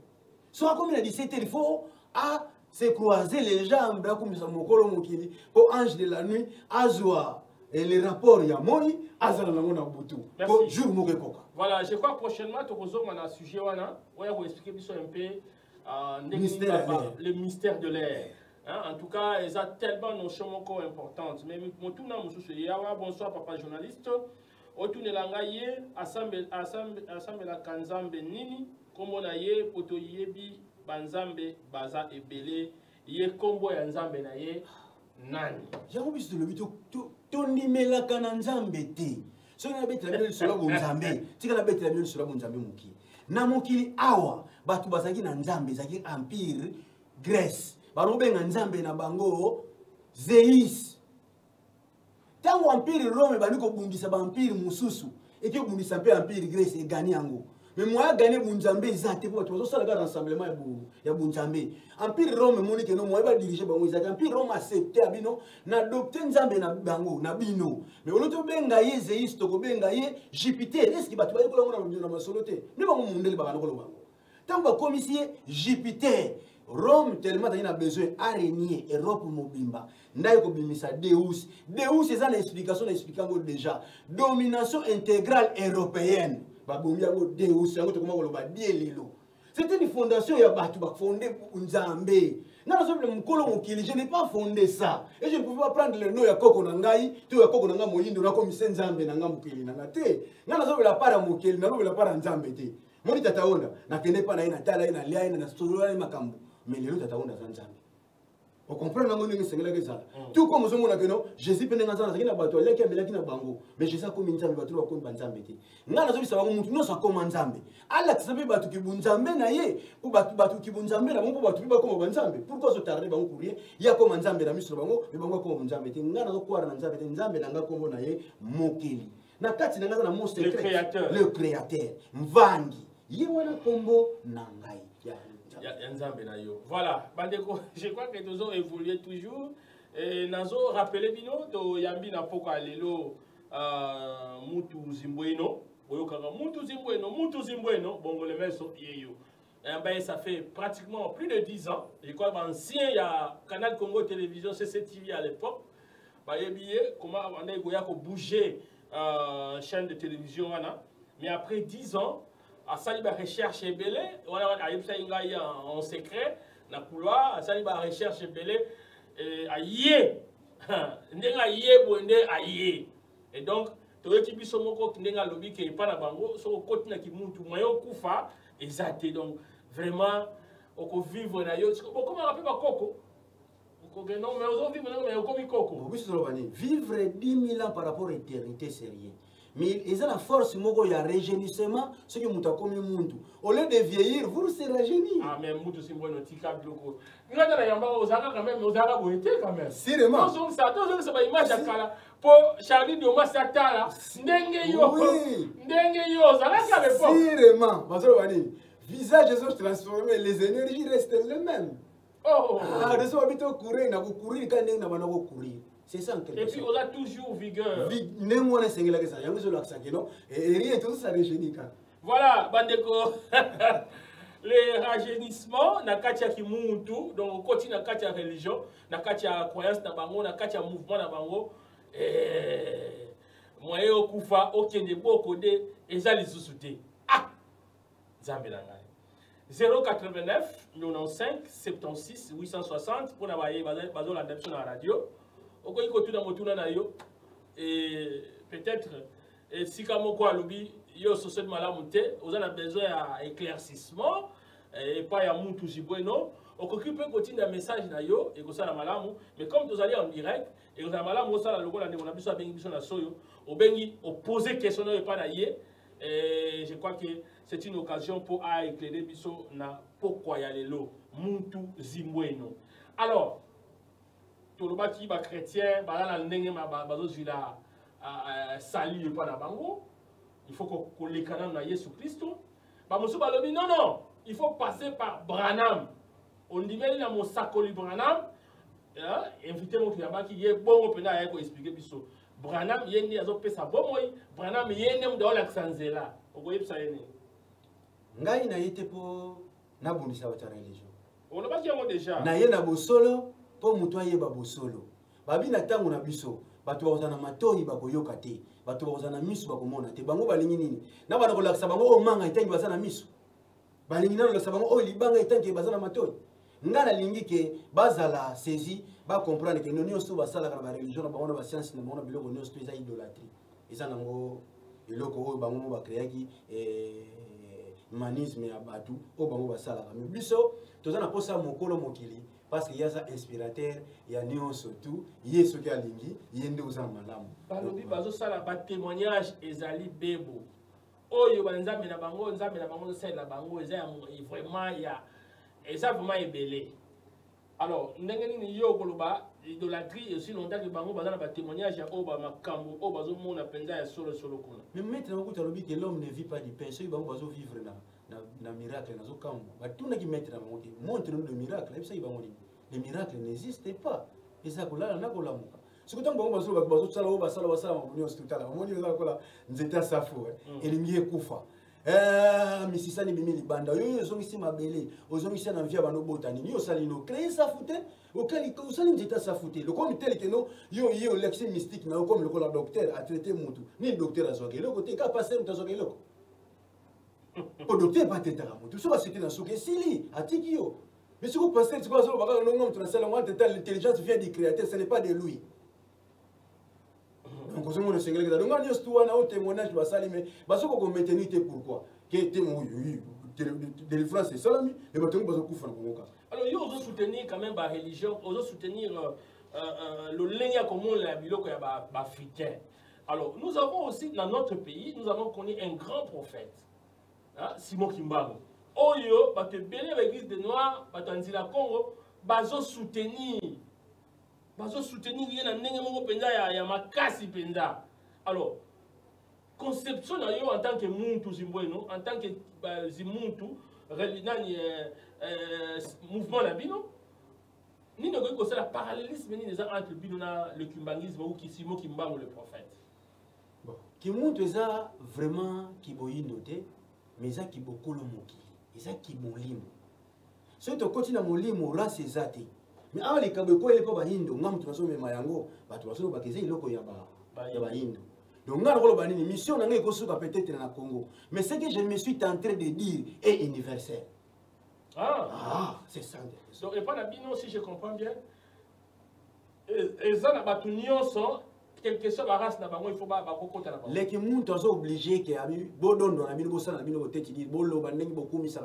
Soit comme il a dit, il faut se croiser les jambes comme ça pour ange de la nuit, azwa et les rapports il y a moi, azala na Boutou. Jour voilà, je crois prochainement tu vas un sujet on va expliquer un peu le mystère de l'air. En tout cas, ils ont tellement notion encore importante. Mais mon tour na mususu bonsoir papa journaliste. Otune langaye assemble la kanzambe nini. Comme on a ye poto yebi banzambe baza ebele ye kombo ya nzambe na ye nani jango biso le bito tondimela kana nzambe te so na beti la bien sur la bonzambe tika la beti la bien sur la bonzambe muki na mokili awa batu bazaki na nzambe zaki empire Grèce barobenga nzambe na bango Zeus tango empire Rome bani ko bundisa ba empire mususu eke bundisa pe empire Grèce e gani yango. Mais moi, je gagne Bunzambe, ils pour toi. Ça, le rassemblement, il y a Bunzambe. Empire Rome, Monique, non, moi, je vais diriger Bango. Empire Rome accepté, Abino, n'adopté Nzambe, na Bango, na Bino. Mais on a bengaye, Zeus, Toko bengaye, Jupiter. Est-ce qu'il va te dire que ma soloté? Mais on monde le Bango. Tant que comme ici, Jupiter, Rome, tellement il a besoin d'araignée, Europe mobimba. Ndaiko bimisa Deus. Deus, c'est ça l'explication, l'explication déjà. Domination intégrale européenne. C'était une fondation qui a fondé Nzambe. Je n'ai pas fondé ça. Et je ne pouvais pas prendre le nom de Koko Nangai, tout le Koko Nanga Moyindo, comme Nzambe Nanga Mukeli Nangate. N'a la part à Mukeli, n'a la part à Nzambe. Moni Tataonda, n'a pas la Natala, n'a Lia, n'a Stola, Makambo. Mais les autres Tataonda Nzambe. On comprend ça. Tout comme ce monde que Jésus peut pas dans la bateau, il y a qui bango. Mais Jésus comme une zambe bateau comme banzambe. Nga na ça va mutu no sa comme nzambe. Ala tsabe batu ki bunzambe na ye, pour batu ki bunzambe na mo batu ba comme banzambe. Pourquoi se tarder bango courir? Il y a comme nzambe na misro bango, mais bango comme nzambe. Nga na ko kwara na nzambe, nzambe na nga kombo na ye mokeli. Na kati na nga na monstre le créateur. Le créateur. Mvangi. Ye wana kombo na ngai. Voilà, je crois que nous avons évolué toujours. Et nous avons rappelé bino to yambi na poko alelo mutu zimbweno. Mutu zimbweno, bongo le meso yeyo. Ça fait pratiquement plus de 10 ans. Je crois ancien, il y a Canal Congo Télévision, CCTV à l'époque. Comment on a bougé chaîne de télévision. Mais après 10 ans, à Saliba recherche et belé, on a en secret, dans le couloir, à Saliba recherche et belé, à yé. N'enga yé, bonde à yé. Et donc, tu as équipe somoko qui n'enga lobby qui est pas na bango, so côté na qui monte moyen kufa, exact. Donc, vraiment, on peut vivre na yo. Comment on appelle pas coco? Non, mais on vit mais on comme coco. Vivre 10 000 ans par rapport à l'éternité, c'est rien. Mais ils ont la force, il y a rajeunissement, ce qui est comme monde. Au lieu de vieillir, vous serez rajeuni. Ah, mais Moutou Simbo, nous tika bloko. Nous avons la yamba aux Arabes quand même, aux Arabes ont été quand même. Sérieusement. Nous sommes ça, nous sommes image à Kala. Pour Charlie de Massatala, Ndenge yo, Ndenge yo, ça reste à l'époque. Sérieusement, visage de se transformer, les énergies restent les mêmes. Oh, ah, de ce habiter au courir, n'a pas courir quand on n'a pas courir. C'est ça en quelque sorte. Et puis on a toujours vigueur. Voilà, Bandeko. Les rajeunissements, na katia ki muntu, donc côté na katia religion, na katia croyance na bango, na katia mouvement na bango, moyen okufa, okende boko de ezali susute. Ah, Zambé na ngai. 089 95 76 860 pour na baye bazo la sur la radio. Okoyi kotuna motuna na yo et peut-être si kamoko alobi yo société malamu te, vous avez besoin d'éclaircissement et pas ya mutu zibweno. Okoki peut continuer un message na yo et ça la malamu, mais comme vous allez en direct et vous avez malamu ça la logo la ndeko na biso bengi biso na soyo, obengi opposer question et pas na ye. Et je crois que c'est une occasion pour éclairer biso na pourquoi ya lelo mutu zimbweno. Alors tout le baki ba chrétien ba la ndenge ma bazo zila sali pas na bango. Il faut qu'on les canons à Jésus-Christ. Non, non, il faut passer par Branham. On dit même dans mon sacoli Branham, invité mon client qui est bon pour expliquer biso. Branham, il y a des autres ça bon moi. Branham, il y a des dans l'accent là. Vous voyez ça y est. Ngai na été pour na bundisa wa religion. On n'a pas dit déjà. Na ye na bosolo pour mutoye ba bosolo. Babi na tangu na biso. Bato bazana matoi bakoyoka te. Bato bazana misu bakomona te. Bango balingi nini? Na bana kolakisa bango o manga itangi bazana misu. Balingi na kolakisa bango o libanga itangi bazana matoi. Ngana lingi ke bazala saisi ba comprendre que nous nyonso basala kana ba religion na bango na ba science na bango na biloko nyonso eza idolâtrie. Eza nango eloko o bango ba créaki humanisme ya batu o bango basala ka. Mais biso tozana posa mokolo mokili. Parce qu'il y a ça inspirateur, il y a néon surtout, il y a ce qui a lingi, il y a des gens malades. Balobi bazo sala ba témoignage ezali bebo. Oyo banzambe na bango, nzambe na bango sala na bango eza vraiment ya eza vraiment ebelé. Alors, ndenge ni yo koloba idolâtrie aussi longtemps que bango bazana ba témoignage ya oba makambo, o bazo mona penza ya solo kuna. Mais maintenant ko talobi que l'homme ne vit pas du pain, so bango bazo vivre na miracle nazo kambo. Ba tuna ki mettre na monte, montre-nous le miracle, et ça bango ni. Les miracles n'existent pas. Et ça, c'est là, on a muka. Ce que tu as dit, c'est que tu as dit, c'est que tu as dit, mais si ça n'est pas les bandes, ils ont ici ma belle, ils ont ici un envie à nos botaniques, ils ont créé ça fouté, auquel ils ont dit ça fouté. Le comité qui nous, ils ont l'excès mystique, comme le docteur a traité Moutou, ni le docteur a zogué, le côté qu'a passé, tu as zogué le. Le docteur n'a pas été à Moutou, ça c'était dans ce que Sili, à Tikio. Mais si vous pensez que l'intelligence vient du créateur, ce n'est pas de lui. Donc, vous avez un témoignage, mais vous maintenir pourquoi? Délivrance, c'est ça, mais vous avez alors, vous allez soutenir quand même la religion, vous allez soutenir le lien commun, la biloko africain. Alors, nous avons aussi, dans notre pays, nous avons connu un grand prophète, Simon Kimbangu. Oyo, bato belé l'église des Noirs, bato anzila Congo, bazo soutenir yena ndenge moko penza ya makasi penza. Alors, conception na yo en tant que muntu zimbweno, en tant que zimuntu, mouvement na bino ni ne ko ça la parallélisme ni entre bino na le kimbangisme ou kisimo kimbango le prophète. Bon, qui montre ça vraiment qui boyindo te, mais ça qui beaucoup le moki. Et ça qui molimo. Si tu continues à molimo race ezati. Mais avant les kabeko et les pas bahindo, ngam tu vaso mema yango, ba tu vaso ba keze iloko ya ba hindo. Donc ngara ko ba ni mission na ngai ko suka peut-être na Congo. Mais ce que je me suis en train de dire est universel. Ah, c'est ça. Donc et pas la bino si je comprends bien. Et ça na batunio sont quelque chose la race na bango il faut ba kokota na bango. Les qui montent sont obligés que abi bodondo na bino bosana na bino boteti di bolo bandengi bokumisa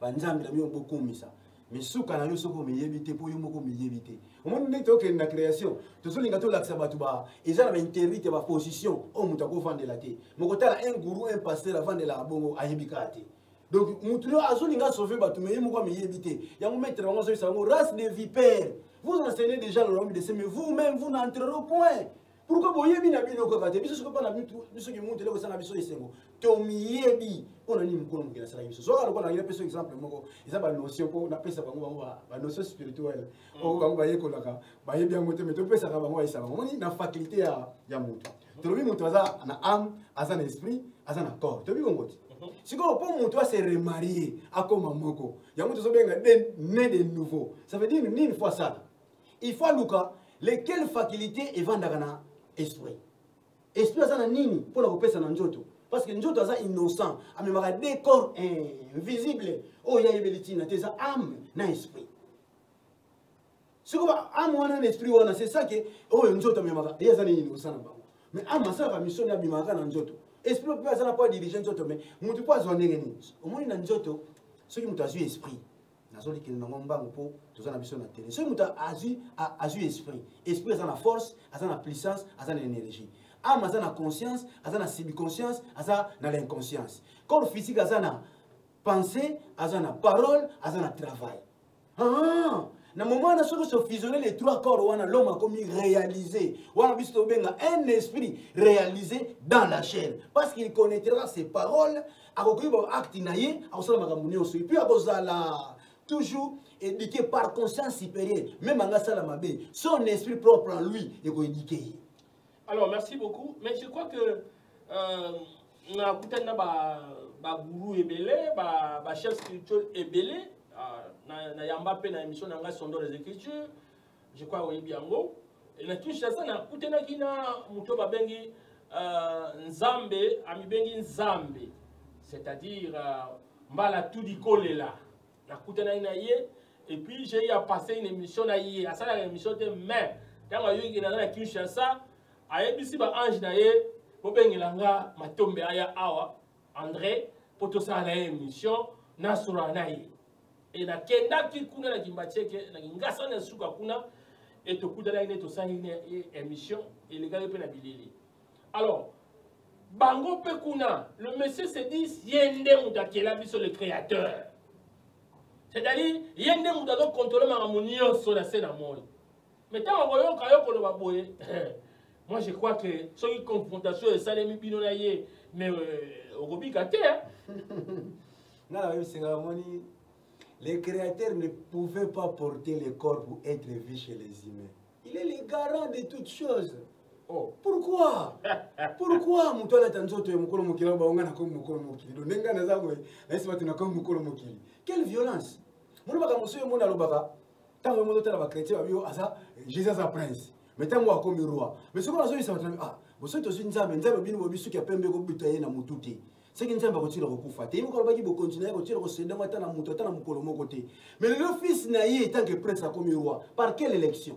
ba nzambi na bino bokumisa. Mais souka na yo soko miyebite po yo moko miyebite. Au moment où tu es na création, tu so linga to laksa batu ba eza na interité ba position o muta ko vendre la té. Mokota un gourou un pasteur avant de la bongo ayebika té. Donc mutu azo linga sauver batu mais moko miyebite. Ya mo mettre bango so sa race de vipères. Vous enseignez déjà le nom de ces mais vous-même vous n'entrerez au point. Pourquoi vous yebi na bino ko kate biso ko na bitu biso ki monte leko sana biso esengo to miyebi on a ni mukolo mukela sala biso so ko na ngire peso exemple moko eza ba notion ko na pesa bango ba notion spirituelle o bango ba yeko laka ba yebi yango te mais to pesa ka bango isa bango moni na faculté ya mutu to lobi mutu aza na âme aza na esprit aza na corps to bi ngoti siko po mutu a se remarier akoma moko ya mutu so benga né de nouveau ça veut dire une fois ça il faut luka lesquelles facultés evandakana esprit. Esprit azana nini pour la kopesa na njoto parce que njoto aza innocent amemaka des corps invisibles oh ya yebeliti na teza âme na esprit. Siko ba âme wana na esprit wana c'est ça que oh njoto amemaka ya azana innocent na bango. Mais âme ça va mission ya bimaka na njoto. Esprit peut azana pas diriger njoto mais mutu pas zonenge ni. Au moins na njoto ce qui mutu azu esprit. Nazoli ki na ngombango po tozana biso na télé. Ce mutu azu esprit. Esprit azana force, azana puissance, azana énergie. Âme azana conscience, azana subconscience, azana l'inconscience. Corps physique azana pensée, azana parole, azana travail. Ah, na moment na soko se fusionner les trois corps wana l'homme a commis réalisé. Wana biso benga un esprit réalisé dans la chair parce qu'il connaîtra ses paroles, akokiba acte naye, akosala makambo nyonso. Et puis akozala toujours éduqué par conscience supérieure, même en Salamabé, son esprit propre en lui est éduqué. Alors, merci beaucoup. Mais je crois que na kutana ba guru ebele, ba chef spirituel ebele, na yamba pe na émission na sondeur des écritures, je crois oui biango. Et na touche ça na kutana kina muto ba bengi nzambe, ami bengi nzambe. C'est-à-dire mbala tudi kolela. Et puis j'ai eu à passer une émission à hier. À ça la émission de mai. Quand on a eu dans Kinshasa, à ABC ba ange na ye, bobengilanga matombe aya awa André pour tout ça la émission na sura na ye. Et na kenda ki kuna na kimbacheke na ngasa na suka kuna et to kuda na to ça une émission et les gars pe na bilili. Alors bango pe kuna, le monsieur se dit yende mutakela biso le créateur. C'est-à-dire, il y a des gens qui contrôlent ma harmonie sur la scène à moi. Mais quand on voit moi je crois que c'est une confrontation de ça, mais au Robi Gate. Les créateurs ne pouvaient pas porter le corps pour être vu chez les humains. Il est le garant de toutes choses. Oh. Pourquoi? Pourquoi quelle violence? Jésus est prince. Mais tant moi comme roi. Mais ce qu'on a dit, c'est ah, vous êtes aussi nzambe, nzambe bino bobisu ki apembe ko butaye na mututi. C'est que nzambe continue ko kufa. Te ko ba ki bo continuer ko tire ko senda mata na mutu ta na mukolo moko te. Mais le fils na ye tant que prince comme roi, par quelle élection?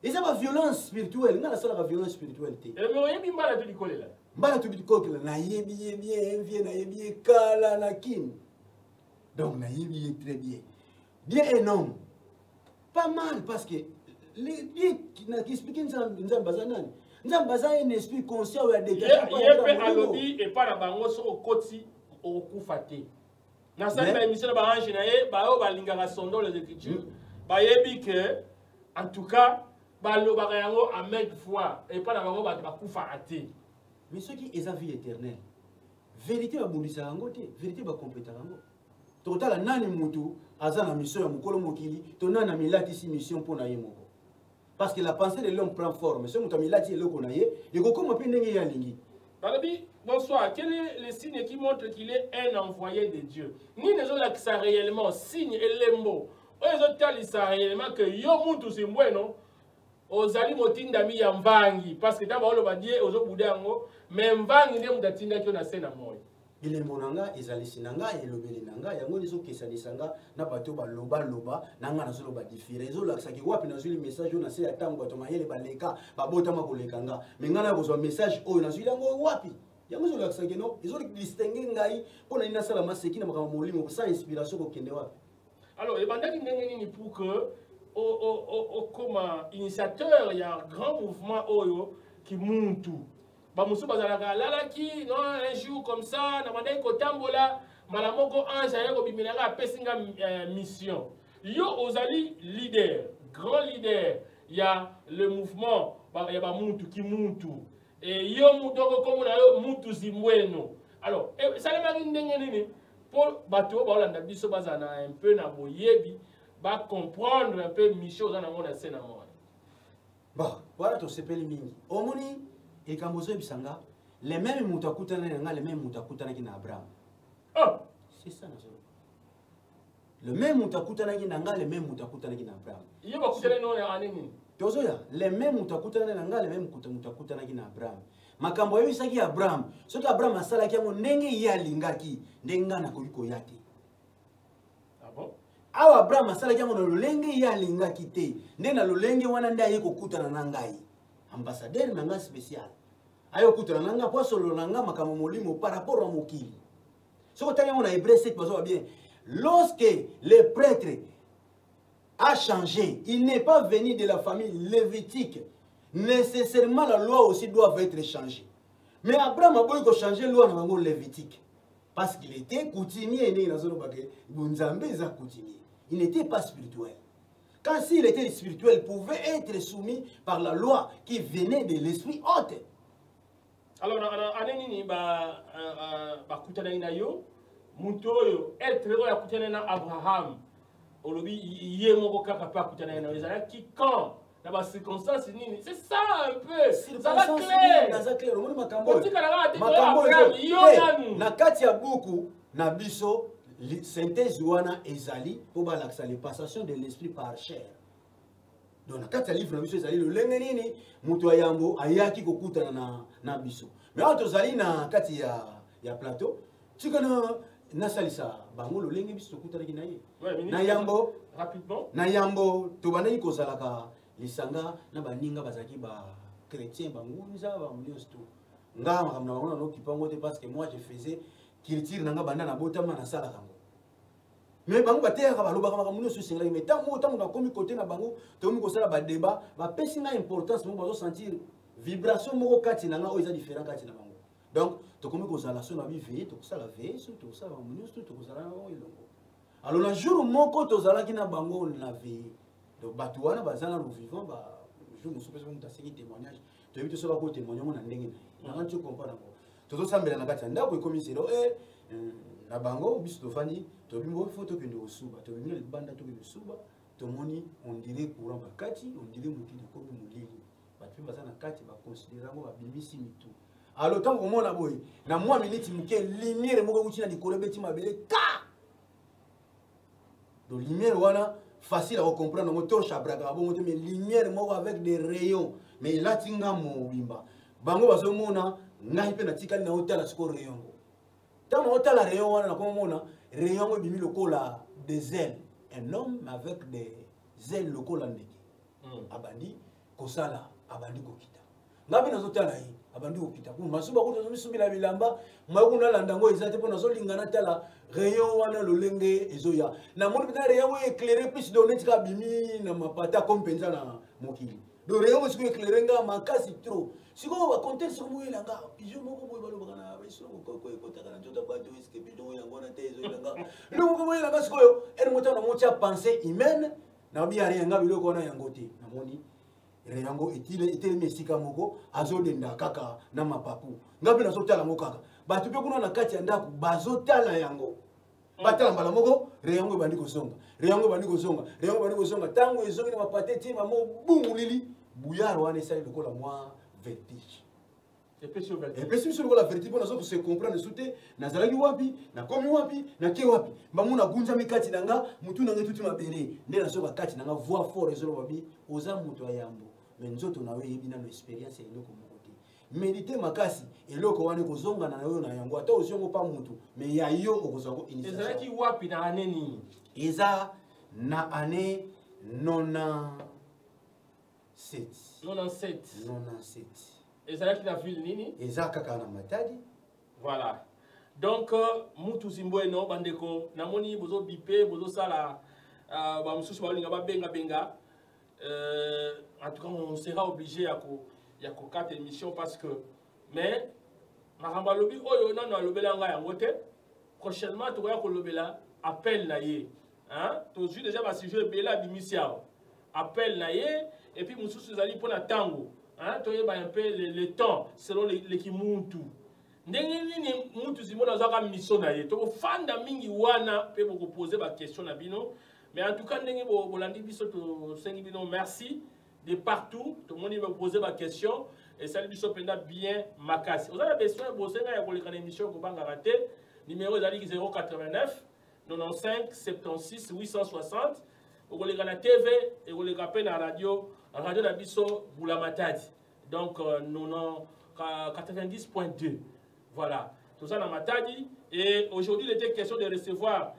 Et ça va violence spirituelle, na la sala va violence spirituelle te. Et mais yebi mbala to dikolela. Mbala to dikolela na yebi bien envie na yebi kala na kin. Donc na yebi très bien. Bien et non. Pas mal parce que les qui expliquent Nzambazanani. Nzambaza est un esprit conscient ou a dégagé. Il y a un lobby et pas la bango sur au côté au Koufate. Dans cette émission de Barange Nae, Bao Balingara Sondo les écritures, Bayebi que en tout cas, Balo Barayango a maintes fois et pas la bango Koufate. Mais ce qui est la vie éternelle, vérité babundisa yango te, vérité bakompleta yango. Totala nani mutu aza na mission ya mukolo mokili, to nani na milati si mission mpona ye moko. Parce que la pensée de l'homme prend forme. Ce mutu milati eloko na ye, ekokoma pe ndenge ya lingi. Balobi, bonsoir. Quel est le signe qui montre qu'il est un envoyé de Dieu? Ni ne sont ça réellement signe et lembo. Les autres ça réellement que yo mutu c'est bueno. Ozali motinda mi ya mvangi parce que d'abord le badie ozo budango mais mvangi ne mudatinda kyo na sena moyo. Bilembo nanga ezali sinanga elobeli nanga yango nizo kesanisanga na bato ba loba nanga nazo loba différé zo la saki wapi nazo le message na se ya tango bato mayele baleka babota makolekanga mais ngana kozwa message oyo nazo yango wapi yango zo la saki no ezo distinguer ngai pona ina sala maseki na makama molimo sans inspiration ko kende wapi. Alors et bandaki ndenge nini pour que comme initiateur il y a un grand mouvement oyo qui monte. Bamusu bazalaka lalaki non un jour comme ça na mandai ko tambola malamoko ange ayako biminanga apesinga mission. Yo ozali leader, grand leader, il y a le mouvement il y a bamuntu ki muntu et yo mutoko comme na yo mutu zimbweno. Alors ça le mari ndenge nini pour bato ba olanda biso bazana un peu na boyebi ba comprendre un peu mission za na mona sena mona. Bah voilà to sepeli mingi. Omoni et quand vous bisanga les mêmes mutakutana les mêmes mutakutana qui na Abraham. Oh, c'est ça le même mutakutana qui nanga les mêmes mutakutana qui na Abraham. Iyo bakutana no ya anini. Tozoya les mêmes mutakutana nanga les mêmes mutakutana qui na Abraham. Makambo yo isaki Abraham. Soki Abraham asala ki ngo ndenge ya lingaki ndenga na koliko yate. Ah bon? Awa Abraham asala ki ngo lolenge ya lingaki te. Ndena lolenge wana ndaye kokutana na ngai. Ambassadeur nanga spécial. Ayo kutana nanga po solo nanga makambo molimo par rapport à mokili. Ce que on a Hébreu 7 bien. Lorsque le prêtre a changé, il n'est pas venu de la famille lévitique. Nécessairement la loi aussi doit être changée. Mais Abraham a voulu changer la loi dans lévitique parce qu'il était coutumier né dans zone bagé, Bunzambe za coutumier. Il n'était pas spirituel. Quand s'il était spirituel, il pouvait être soumis par la loi qui venait de l'esprit haute. Alors, aneni ba kutana ina yo, mutoyo être ya kutana na Abraham. Olobi yé moko kaka pa kutana ina ezala ki quand na ba circonstance nini. C'est ça un peu. Ça va clair. Ça clair. Omoni makambo. Abraham yo na kati ya buku na biso synthèse wana ezali pour balakisa les passations de l'esprit par chair. Donc na kati ya livre na biso ezali le lenge nini mutu ayambo ayaki kokutana na biso. Mais auto zali na kati ya plateau tikana nasalisa bango le lenge biso kokutana ki na ye. Na yambo rapidement. Na yambo to banani kozalaka lisanga na baninga bazaki ba chrétien bangunza ba mliosto. Nga makamna bango na okipango te parce que moi je faisais culture nanga banda na botama na sala kango. Mais bango bateka baloba kama muno so singla mais tango na komi côté na bango to mi ko sala ba débat ba pesi na importance mo bazo sentir vibration moko kati nanga o eza différent kati na bango. Donc to komi ko sala so na bi veiller to sala veiller so to sala muno so to sala o ilongo. Alors le jour moko to sala ki na bango na veiller. Donc batuana bazana no vivant ba jour mo so pesa mo tasiki témoignage to éviter so ba ko témoigner mo na ndenge na nga tu comprendre ngo. To sambela na kati ndako ikomi sero na bango biso to fani to bimbo photo que nous suba to bimbo le banda to que suba to moni on dirait courant ba kati on dirait mutu de kobi mulili ba tu bazana kati ba considérer ngo ba bimbisi mitu alors tant que mona boy na moi minute muke lumière moko uti na likolo beti mabele ka do lumière wana facile à comprendre ngo torche abraga bongo mais lumière moko avec des rayons mais là tinga mo bimba bango bazo mona ngai pe na tikali na hôtel siko rayon tant hôtel la rayon wana na komona rayon bimi lokola des ailes un homme avec des ailes lokola ndeke abandi kosala abandi kokita ngabi na zotala yi abandi kokita ko masuba ko to misumila bilamba maku na landango ezate po na zo lingana tala rayon wana lolenge ezoya na moni bita rayon éclairer plus donetika bimi na mapata kompenza na mokili do rayon siko éclairer nga makasi trop siko ba contexte mo ilanga pigeon moko boy balo bakana ba iso ko taka na njoto ba to iske pigeon yango na tezo ilanga lo moko mo ilanga siko yo er mota na mocha pensée humaine na bi ari nga biloko na yango te na moni yango etile mesika moko azodenda kaka na mapapu ngapi na sotala ngo kaka bato pe kuna na kati ya ndako bazotala yango batala mbala moko reyango bandi kozonga reyango bandi kozonga reyango bandi kozonga tango ezongi na mapate tima mo bungulili buyaro wana esali lokola mwa vertige et puis sur la vertige pour se comprendre soute nazalaki wapi na komi wapi na ke wapi mbamuna gunja mikati nanga mutu nanga tuti mabere nde nasoka kati nanga voix fort ezolo babi oza mutu ayambo mais nzoto nawe yebina no experience eloko moko te méditer makasi eloko wana kozonga na yo na yango ata ozongo pa mutu mais ya yo okozako initiation ezalaki wapi na année nini eza na année 97 ezalaki na ville nini ezaka na Matadi. Voilà. Donc mutu zimbweno bandeko namoni bozo bipé bozo sala ba mususu balinga ba benga en tout cas on sera obligé ya ko quatre émissions parce que mais maramba lobi oyo nano alobela nga yango te prochainement to ya ko lobela appel na ye hein to ju déjà ba sujet bela bimisia appel na ye et puis mususu zali pona tango hein to yeba un peu le temps selon l'équimuntu ndenge nini mutu zimona zaka mission na ye to fanda mingi wana pe boko poser ba question na bino mais en tout cas ndenge bo landi biso to sengi bino merci de partout tout le monde me poser ba question et ça biso penda bien makasi vous avez besoin bosenga ya koleka na émission ko banga raté numéro ezali 089 95 76 860 koleka na TV et koleka pe na radio na biso Bula Matadi donc 90.2 voilà tout ça dans Matadi et aujourd'hui il était question de recevoir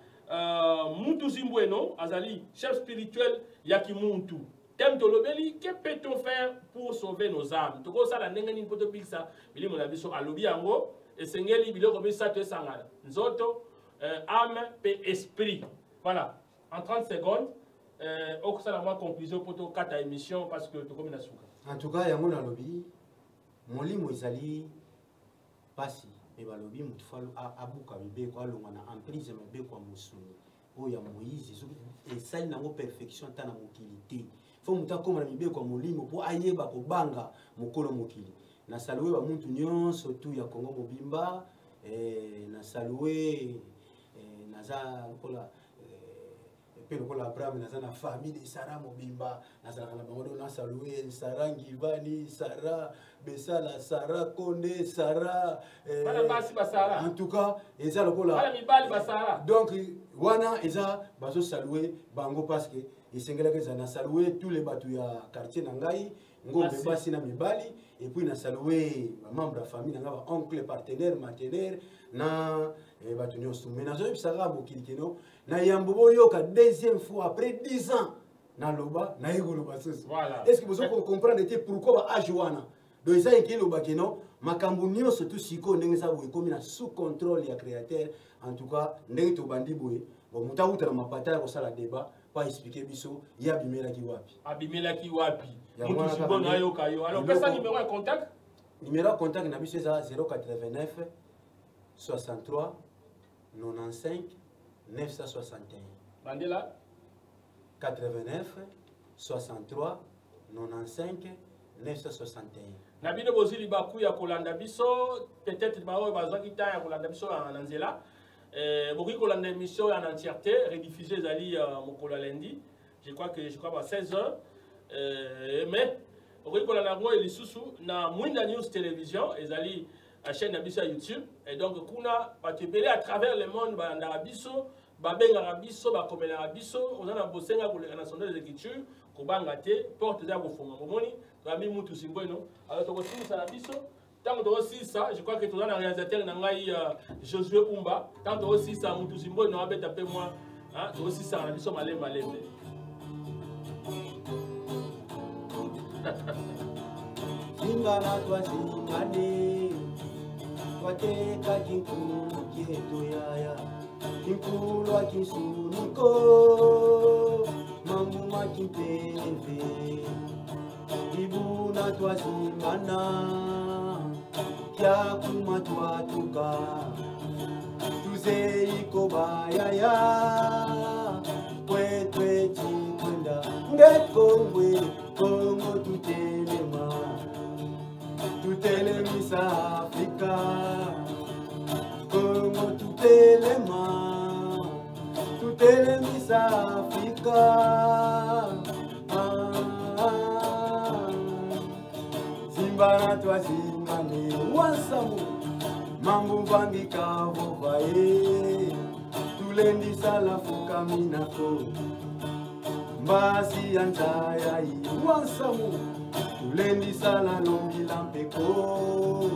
Muntu Zimbweno Azali chef spirituel Yaki Muntu thème de l'obéli que peut-on faire pour sauver nos âmes tout ça la ndenge ni poto bixa bili mo na biso alobi yango et sengeli biloko bisa to sangala nzoto âme et esprit voilà en 30 secondes au ça la moi conclusion pour to kata émission parce que to comme na suka en tout cas yango na lobi molimo ezali pasi et balobi mutu falo abuka bibe ko alonga na emprise mebe kwa musuni oya Moïse et sali nango perfection ta na mokili te faut muta koma na bibe kwa molimo po ayeba ko banga mokolo mokili na saluer ba muntu nyonso tu ya Kongo mobimba na saluer naza kola pero kola Abraham naza na famille de Sarah mobimba naza na bango na saluer Sarah Ngivani Sarah Besala Sarah Konde Sarah Sarah en tout cas eza lokola Sarah donc wana eza bazo saluer bango parce que isengela que ça na saluer tous les batu ya quartier na ngai ngombe basi na mibali et puis na saluer membre de famille na ba oncle partenaire partenaire na batu nyonso mais na zo bisaka bokilkeno na yambo yoka deuxième fois après 10 ans na loba na yego loba sose est-ce que vous comprenez pourquoi ba âge wana donc ça est loba keno makambu nyonso tout siko ndenge sa boye komi na sous contrôle ya créateur en tout cas ndenge to bandi boye bon mutakuta na mapata ko sala débat pas expliquer biso ya bimela ki wapi mutu sibono ayoka yo alors quel est numéro de contact na biso eza 089 63 95 961 bandela 89 63 95 961 na bino bozili baku ya kolanda biso peut-être ba bazaki ta ya kolanda biso na nzela boki kolanda émission en entièreté rediffusée ezali mokolo lundi je crois à 16h mais boki kolanda ngo elisusu na Mwinda News Télévision ezali la chaîne na biso ya YouTube et donc kuna batebele à travers le monde ba biso babenga biso bakomela biso on a bosenga koleka na sondage des écritures ko banga te porte za kofunga momoni Rami Muntu Zimbweno alors to kosimisa na biso tant que aussi ça je crois que tout dans réalisateur na ngai Josué Pumba tant que aussi ça Muntu Zimbweno abeta pe moi hein aussi ça na biso malemba lembe Singana twa singane twate ka kinkulu kieto yaya kinkulu akisuniko mamu makipeve ibuna twa singana kya kuma twatuka tuze ikoba yaya kwetwe chikwenda ngekongwe kongo tutelemisa Afrika telema tutelemisa Afrika Zimbana twa zimbani wansamu mambu vangika vovae tulendisa la fuka minako mbasi antaya wansamu tulendisa la lombi lampeko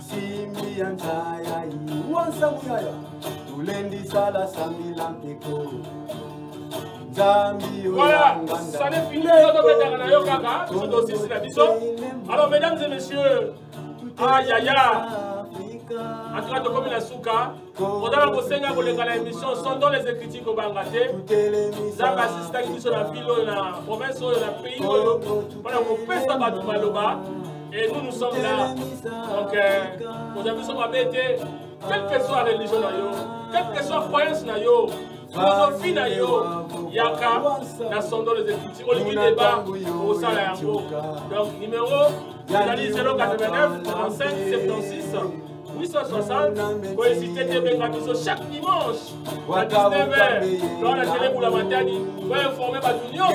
simbi antaya wansamu yaya tulendisa la sambi lampeko Voilà, ça n'est fini. Alors, mesdames et messieurs, aïe aïe aïe, en tout cas, comme la souka, on a la émission sont dans les écritures au Bangladesh. Ça va assister à l'émission de la ville, la province, la pays, voilà, on peut ça battre Maloba. Et nous, nous sommes là. Donc, nous avons embêté, quelle que soit la religion, quelle que soit la croyance, philosophie d'ailleurs, Yaka, na sondo les écritures, Olivier Débat, au Salayango. Donc, numéro 089 45 76 860, pour hésiter de Bengabiso chaque dimanche à 19h dans la télé pour la maternité, pour informer Batunion.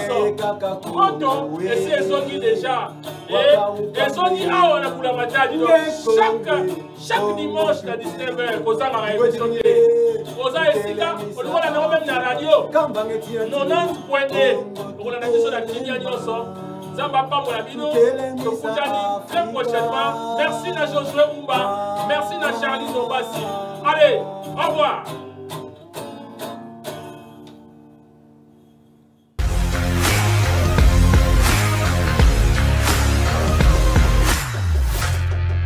Photo, et si elles ont dit déjà, et elles ont dit ah on a pour la maternité, chaque dimanche à 19h, pour ça on a émission Oza esika, on voit la même la radio. 90.1, on a la émission de la Kenya Nyonso. Zamba Pambo la Bino, Tokutani, très prochainement. Merci à Josué Oumba, merci à Charlie Nobassi. Allez, au revoir.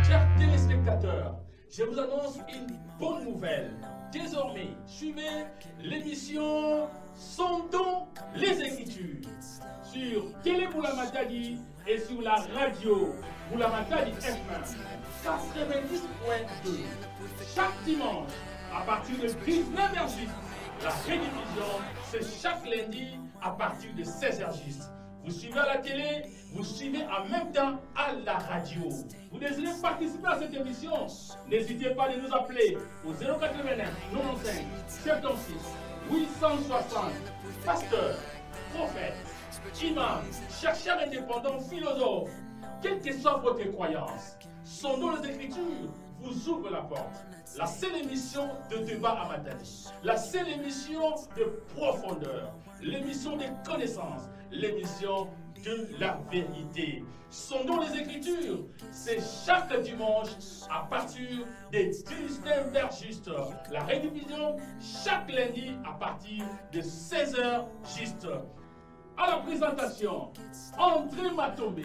Chers téléspectateurs, je vous annonce une bonne nouvelle. Désormais, suivez l'émission Sondons les Écritures sur Télé Boulamatadi et sur la radio Boulamatadi FM 90.2 chaque dimanche à partir de 19h. La rediffusion, c'est chaque lundi à partir de 16h. Vous suivez à la télé, vous suivez en même temps à la radio. Vous désirez participer à cette émission? N'hésitez pas à nous appeler au 089 95 76 860. Pasteur, prophète, imam, chercheur indépendant, philosophe, quelle que soit votre croyance, Sondons les Écritures vous ouvre la porte. La seule émission de débat à Matadi, la seule émission de profondeur, l'émission des connaissances, l'émission de la vérité. Sondons les Écritures, c'est chaque dimanche à partir des 19h juste. La rediffusion chaque lundi à partir de 16h juste. À la présentation, André Matombe.